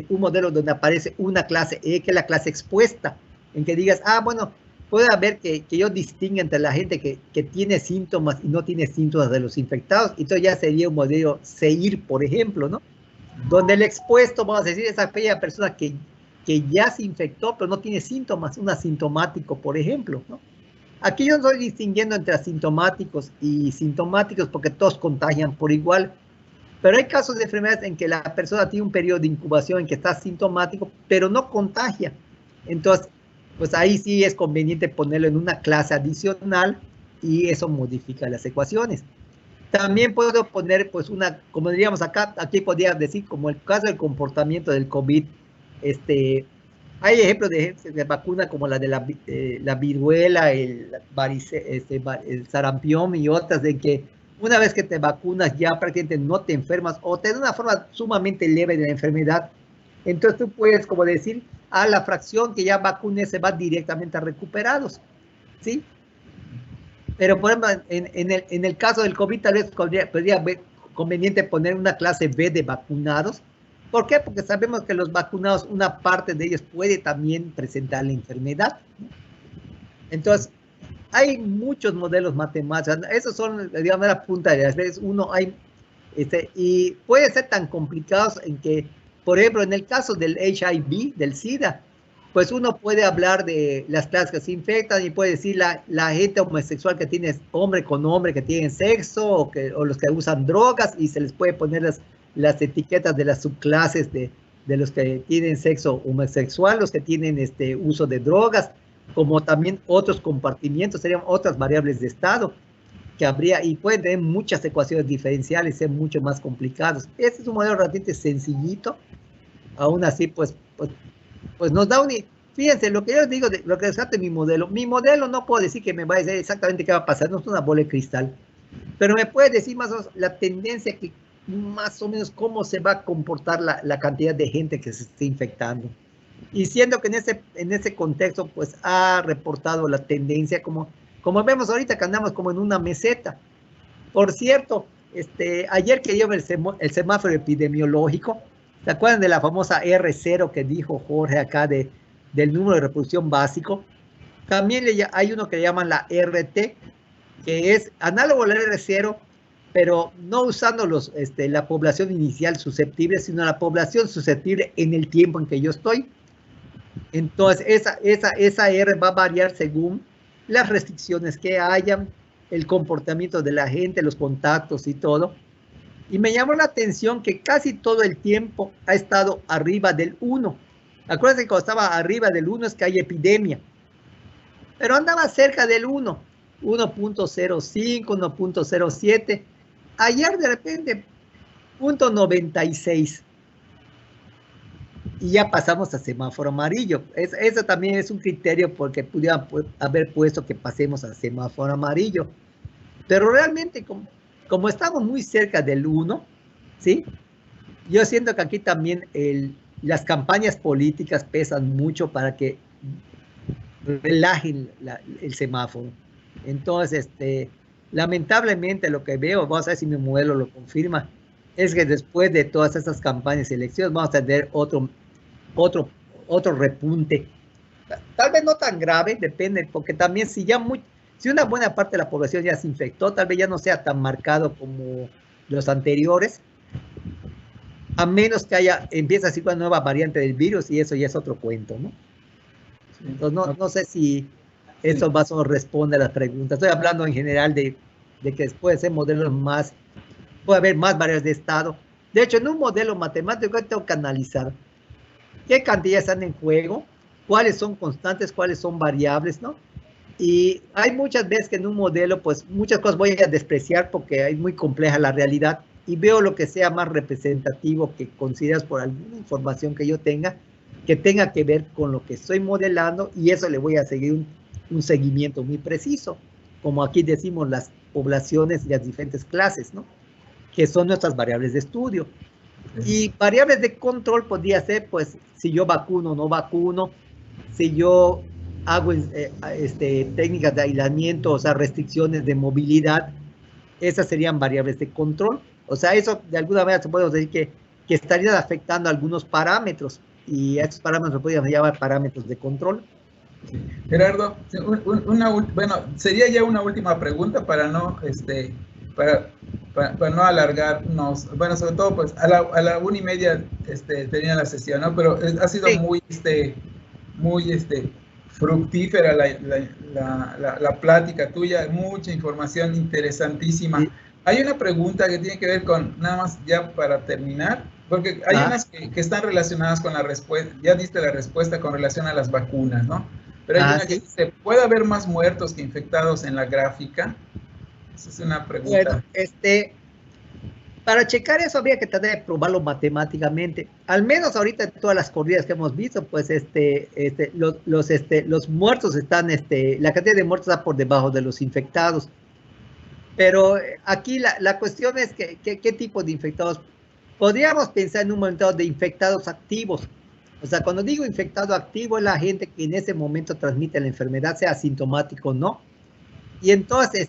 un modelo donde aparece una clase E, que es la clase expuesta, en que digas, bueno, puede haber que yo distinga entre la gente que tiene síntomas y no tiene síntomas de los infectados, y entonces ya sería un modelo CEIR, por ejemplo, ¿no? Donde el expuesto, vamos a decir, es aquella persona que ya se infectó, pero no tiene síntomas, un asintomático, por ejemplo, ¿no? Aquí yo estoy distinguiendo entre asintomáticos y sintomáticos porque todos contagian por igual. Pero hay casos de enfermedades en que la persona tiene un periodo de incubación en que está asintomático, pero no contagia. Entonces, pues ahí sí es conveniente ponerlo en una clase adicional y eso modifica las ecuaciones. También puedo poner, pues, como diríamos acá, aquí podría decir, como el caso del comportamiento del COVID, hay ejemplos de vacuna como la de la viruela, el sarampión y otras, de que una vez que te vacunas ya prácticamente no te enfermas o te da una forma sumamente leve de la enfermedad. Entonces tú puedes como decir, la fracción que ya vacunes se va directamente a recuperados, ¿sí? Pero por ejemplo, en el caso del COVID tal vez podría ser conveniente poner una clase B de vacunados. ¿Por qué? Porque sabemos que los vacunados, una parte de ellos puede también presentar la enfermedad. Entonces, hay muchos modelos matemáticos. Esos son, digamos, la punta de las veces. Y puede ser tan complicados en que, por ejemplo, en el caso del HIV, del SIDA, pues uno puede hablar de las clases que se infectan y puede decir la gente homosexual que tiene hombre con hombre que tienen sexo o los que usan drogas y se les puede poner las etiquetas de las subclases de los que tienen sexo homosexual, los que tienen uso de drogas, como también otros compartimientos, serían otras variables de estado que habría y pueden tener muchas ecuaciones diferenciales, ser mucho más complicados. Este es un modelo realmente sencillito, aún así pues nos da fíjense, lo que yo les digo, lo que rescate mi modelo no puedo decir que me va a decir exactamente qué va a pasar, no es una bola de cristal, pero me puede decir más o menos la tendencia, que más o menos cómo se va a comportar la cantidad de gente que se esté infectando. Y siendo que en ese contexto, pues ha reportado la tendencia como vemos ahorita que andamos como en una meseta. Por cierto, ayer que dio el semáforo epidemiológico, ¿se acuerdan de la famosa R0 que dijo Jorge acá del número de reproducción básico? También hay uno que le llaman la RT, que es análogo al R0, pero no usando la población inicial susceptible, sino la población susceptible en el tiempo en que yo estoy. Entonces, esa R va a variar según las restricciones que hayan, el comportamiento de la gente, los contactos y todo. Y me llamó la atención que casi todo el tiempo ha estado arriba del 1. Acuérdense que cuando estaba arriba del 1 es que hay epidemia. Pero andaba cerca del 1, 1.05, 1.07. Ayer de repente, 0.96. Y ya pasamos a semáforo amarillo. Eso también es un criterio porque pudiera haber puesto que pasemos a semáforo amarillo. Pero realmente, como estamos muy cerca del 1, ¿sí? Yo siento que aquí también las campañas políticas pesan mucho para que relajen el semáforo. Entonces, lamentablemente lo que veo, vamos a ver si mi modelo lo confirma, es que después de todas estas campañas y elecciones vamos a tener otro repunte Tal vez no tan grave, depende, porque también si una buena parte de la población ya se infectó, tal vez ya no sea tan marcado como los anteriores, a menos que empieza así con una nueva variante del virus y eso ya es otro cuento, ¿no? Sí. Entonces, Ok, no sé si sí. eso más o menos responde a las preguntas. Estoy hablando en general de que puede ser modelos puede haber más variables de estado. De hecho, en un modelo matemático tengo que analizar qué cantidades están en juego, cuáles son constantes, cuáles son variables, ¿no? Y hay muchas veces que en un modelo, pues muchas cosas voy a despreciar porque es muy compleja la realidad y veo lo que sea más representativo que consideras por alguna información que yo tenga, que tenga que ver con lo que estoy modelando y eso le voy a seguir un seguimiento muy preciso, como aquí decimos las poblaciones y las diferentes clases, ¿no? Que son nuestras variables de estudio. Y variables de control podría ser, pues, si yo vacuno o no vacuno, si yo hago técnicas de aislamiento, o sea, restricciones de movilidad, esas serían variables de control. O sea, eso de alguna manera se puede decir que estarían afectando algunos parámetros y a estos parámetros se podrían llamar parámetros de control. Sí. Gerardo, bueno, sería ya una última pregunta para no, para no alargarnos, bueno, sobre todo pues a la 1:30 termina la sesión, ¿no? Pero ha sido Sí. muy fructífera la plática tuya, mucha información interesantísima. Hay una pregunta que tiene que ver con, nada más ya para terminar, porque hay unas que están relacionadas con la respuesta, ya diste la respuesta con relación a las vacunas, ¿no? Pero hay una que Sí. dice, ¿puede haber más muertos que infectados en la gráfica? Esa es una Bueno, pregunta. para checar eso habría que tratar de probarlo matemáticamente. Al menos ahorita en todas las corridas que hemos visto, pues los muertos están, la cantidad de muertos está por debajo de los infectados. Pero aquí la cuestión es qué tipo de infectados. Podríamos pensar en un momento de infectados activos. O sea, cuando digo infectado activo es la gente que en ese momento transmite la enfermedad, sea asintomático o no. Y entonces,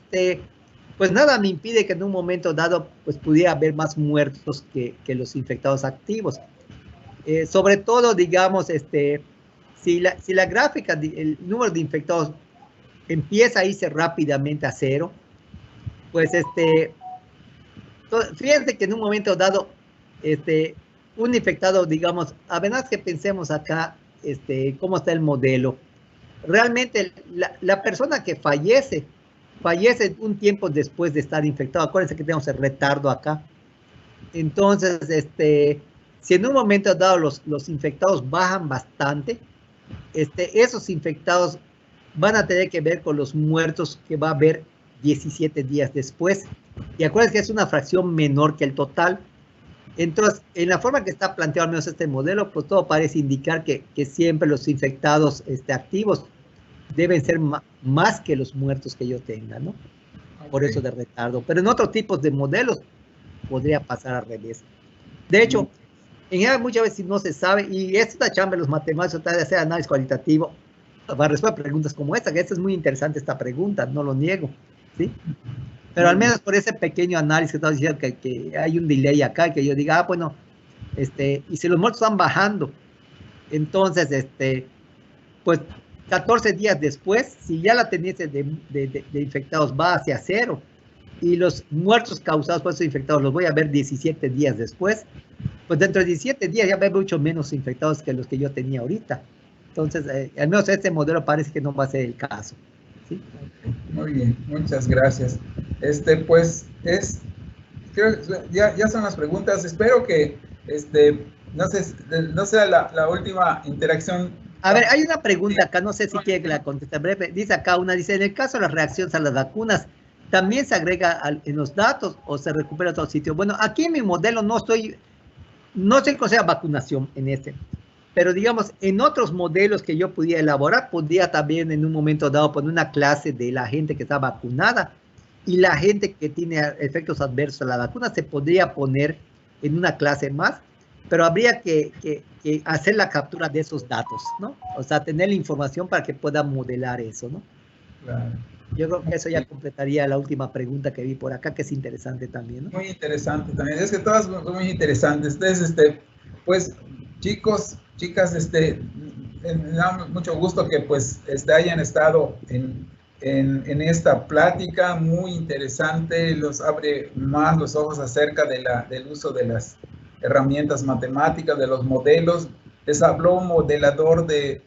pues nada me impide que en un momento dado, pues pudiera haber más muertos que los infectados activos. Sobre todo, digamos, si la gráfica, el número de infectados empieza a irse rápidamente a cero, pues fíjense que en un momento dado, un infectado, digamos, apenas que pensemos acá, cómo está el modelo. Realmente la persona que fallece un tiempo después de estar infectado. Acuérdense que tenemos el retardo acá. Entonces, si en un momento dado los infectados bajan bastante, esos infectados van a tener que ver con los muertos que va a haber 17 días después. Y acuérdense que es una fracción menor que el total. Entonces, en la forma que está planteado al menos este modelo, pues todo parece indicar que siempre los infectados activos deben ser más que los muertos que yo tenga, ¿no? Por eso de retardo. Pero en otros tipos de modelos podría pasar al revés. De hecho, en general muchas veces no se sabe, y esta chamba de los matemáticos trata de hacer análisis cualitativo para responder preguntas como esta, que esta es muy interesante esta pregunta, no lo niego, ¿sí? Pero al menos por ese pequeño análisis que estaba diciendo que hay un delay acá, que yo diga, bueno, y si los muertos están bajando, entonces, pues 14 días después, si ya la tendencia de infectados va hacia cero y los muertos causados por esos infectados los voy a ver 17 días después, pues dentro de 17 días ya va a haber mucho menos infectados que los que yo tenía ahorita. Entonces, al menos este modelo parece que no va a ser el caso. ¿Sí? Muy bien, muchas gracias. Pues creo que ya son las preguntas. Espero que no sea la última interacción. A ver, hay una pregunta acá, no sé si quiere que la conteste breve. Dice acá una, dice, en el caso de las reacciones a las vacunas, ¿también se agrega en los datos o se recupera otro sitio? Bueno, aquí en mi modelo no se considera vacunación en este, pero digamos, en otros modelos que yo pudiera elaborar, podría también en un momento dado poner una clase de la gente que está vacunada y la gente que tiene efectos adversos a la vacuna se podría poner en una clase más, pero habría que hacer la captura de esos datos, ¿no? O sea, tener la información para que pueda modelar eso, ¿no? Claro. Yo creo que eso ya completaría la última pregunta que vi por acá, que es interesante también, ¿no? Muy interesante también. Es que todas son muy interesantes. Entonces, pues, chicos, chicas, me da mucho gusto que pues hayan estado en esta plática muy interesante, los abre más los ojos acerca del uso de las herramientas matemáticas, de los modelos. Les habló un modelador de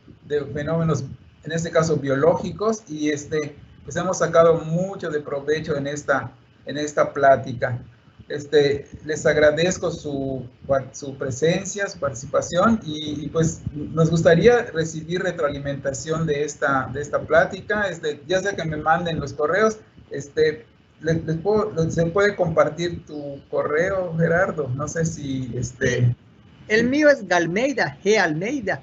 fenómenos, en este caso biológicos, y pues hemos sacado mucho de provecho en esta plática. Les agradezco su presencia, su participación, y pues nos gustaría recibir retroalimentación de esta plática, ya sea que me manden los correos, se puede compartir tu correo, Gerardo, no sé si El mío es Galmeida, Galmeida,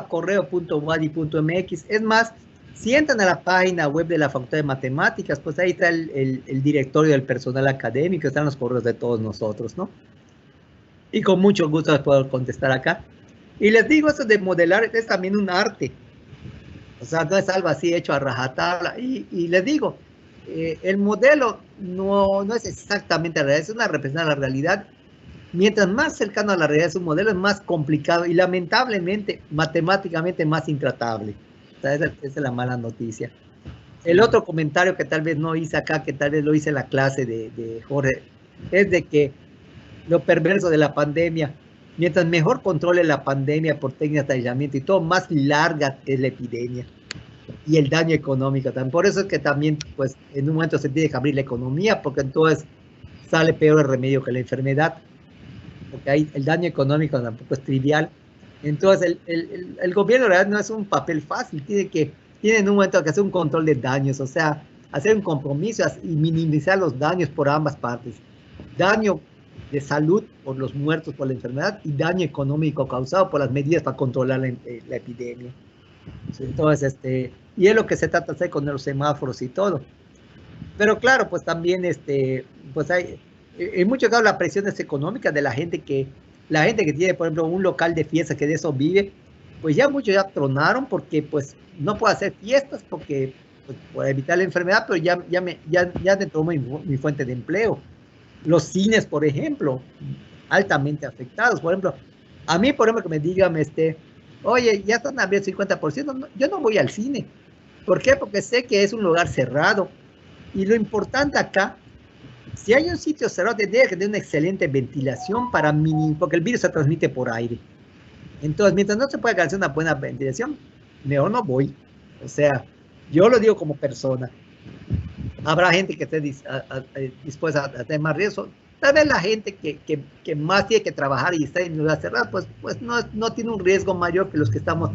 @correo.wadi.mx. Es más, si entran a la página web de la Facultad de Matemáticas, pues ahí está el directorio del personal académico, están los correos de todos nosotros, ¿no? Y con mucho gusto les puedo contestar acá. Y les digo, eso de modelar es también un arte. O sea, no es algo así hecho a rajatabla. Y les digo, el modelo no es exactamente la realidad, es una representación de la realidad. Mientras más cercano a la realidad es un modelo, es más complicado y lamentablemente matemáticamente más intratable. O sea, esa es la mala noticia. El otro comentario que tal vez no hice acá, que tal vez lo hice en la clase de Jorge, es de que lo perverso de la pandemia, mientras mejor controle la pandemia por técnicas de aislamiento y todo, más larga es la epidemia y el daño económico también. Por eso es que también, pues, en un momento se tiene que abrir la economía, porque entonces sale peor el remedio que la enfermedad, porque ahí el daño económico tampoco es trivial. Entonces, el gobierno en realidad no es un papel fácil, tiene en un momento que hacer un control de daños, o sea, hacer un compromiso y minimizar los daños por ambas partes. Daño de salud por los muertos por la enfermedad y daño económico causado por las medidas para controlar la epidemia. Entonces, y es lo que se trata de hacer con los semáforos y todo. Pero claro, pues también, pues hay, en muchos casos la presión es económica de la gente que tiene, por ejemplo, un local de fiesta que de eso vive, pues ya muchos ya tronaron porque pues no puede hacer fiestas porque, pues, por evitar la enfermedad, pero ya me tomó mi fuente de empleo. Los cines, por ejemplo, altamente afectados. Por ejemplo, a mí, por ejemplo, que me digan, oye, ya están abiertos 50%, yo no voy al cine. ¿Por qué? Porque sé que es un lugar cerrado. Y lo importante acá, si hay un sitio cerrado, tendría que tener una excelente ventilación porque el virus se transmite por aire. Entonces, mientras no se pueda garantizar una buena ventilación, mejor no voy. O sea, yo lo digo como persona. Habrá gente que esté dispuesta a tener más riesgo. Tal vez la gente que más tiene que trabajar y está en lugar cerrado, pues no tiene un riesgo mayor que los que tenemos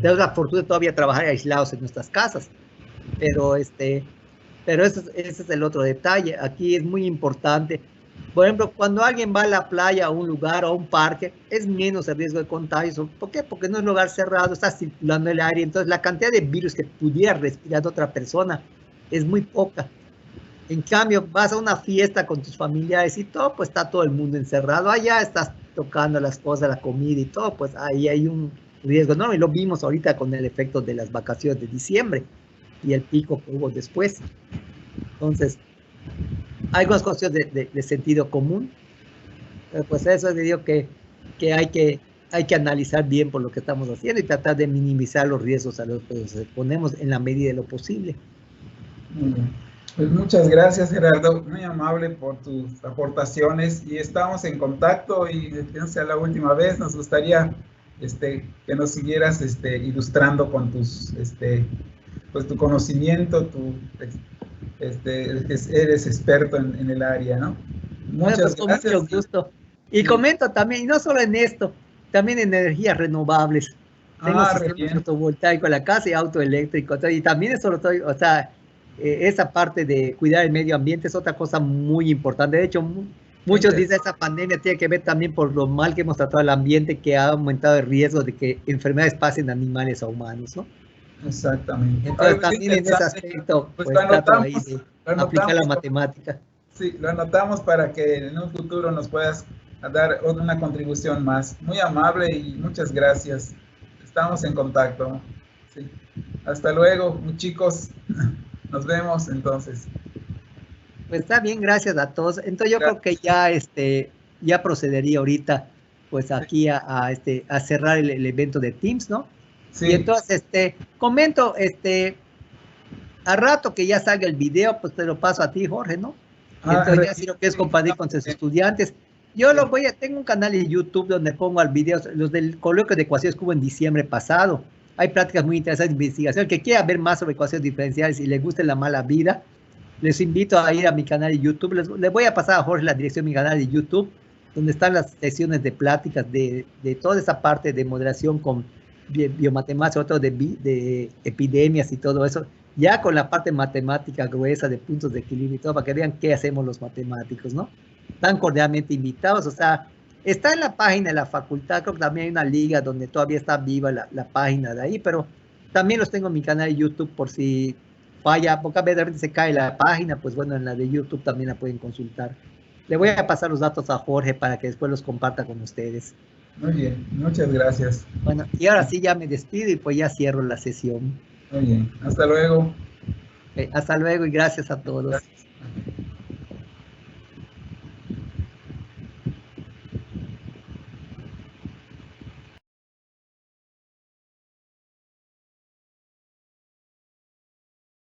la fortuna de todavía trabajar aislados en nuestras casas. Pero ese es el otro detalle. Aquí es muy importante. Por ejemplo, cuando alguien va a la playa, a un lugar o a un parque, es menos el riesgo de contagio. ¿Por qué? Porque no es lugar cerrado, está circulando el aire. Entonces, la cantidad de virus que pudiera respirar otra persona es muy poca. En cambio, vas a una fiesta con tus familiares y todo, pues está todo el mundo encerrado. Allá estás tocando las cosas, la comida y todo, pues ahí hay un riesgo enorme. Y lo vimos ahorita con el efecto de las vacaciones de diciembre y el pico que hubo después. Entonces, hay algunas cuestiones de sentido común, pero pues eso digo que hay que analizar bien por lo que estamos haciendo y tratar de minimizar los riesgos a los que nos exponemos en la medida de lo posible. Pues muchas gracias, Gerardo, muy amable por tus aportaciones, y estamos en contacto, y que no sea la última vez. Nos gustaría que nos siguieras ilustrando con tus pues tu conocimiento, eres experto en el área, ¿no? Muchas gracias. Con mucho gusto. Y comento también, y no solo en esto, también en energías renovables. Tengo sistema fotovoltaico en la casa y auto eléctrico, y también eso lo estoy, o sea, esa parte de cuidar el medio ambiente es otra cosa muy importante. De hecho, muchos dicen que esa pandemia tiene que ver también por lo mal que hemos tratado el ambiente, que ha aumentado el riesgo de que enfermedades pasen de animales a humanos, ¿no? Exactamente. Entonces, también en ese aspecto, pues trato ahí de aplicar la matemática. Sí, lo anotamos para que en un futuro nos puedas dar una contribución más. Muy amable y muchas gracias. Estamos en contacto. Sí. Hasta luego, chicos. Nos vemos entonces. Pues está bien, gracias a todos. Entonces yo creo que ya procedería ahorita pues aquí a cerrar el evento de Teams, ¿no? Sí. Y entonces, comento, a rato que ya salga el video, pues te lo paso a ti, Jorge, ¿no? Y entonces ya si lo quieres compartir con tus estudiantes. Yo tengo un canal de YouTube donde pongo al video, los del coloquio de ecuaciones que hubo en diciembre pasado. Hay prácticas muy interesantes de investigación. El que quiera ver más sobre ecuaciones diferenciales y le guste la mala vida, les invito a ir a mi canal de YouTube. Les voy a pasar a Jorge la dirección de mi canal de YouTube, donde están las sesiones de pláticas de toda esa parte de moderación con biomatemáticas, sobre todo de epidemias y todo eso, ya con la parte matemática gruesa de puntos de equilibrio y todo, para que vean qué hacemos los matemáticos, ¿no? Están cordialmente invitados, o sea, está en la página de la facultad, creo que también hay una liga donde todavía está viva la página de ahí, pero también los tengo en mi canal de YouTube por si falla, porque a veces de repente se cae la página, pues bueno, en la de YouTube también la pueden consultar. Le voy a pasar los datos a Jorge para que después los comparta con ustedes. Muy bien, muchas gracias. Bueno, y ahora sí ya me despido y pues ya cierro la sesión. Muy bien, hasta luego. Hasta luego y gracias a todos. Gracias.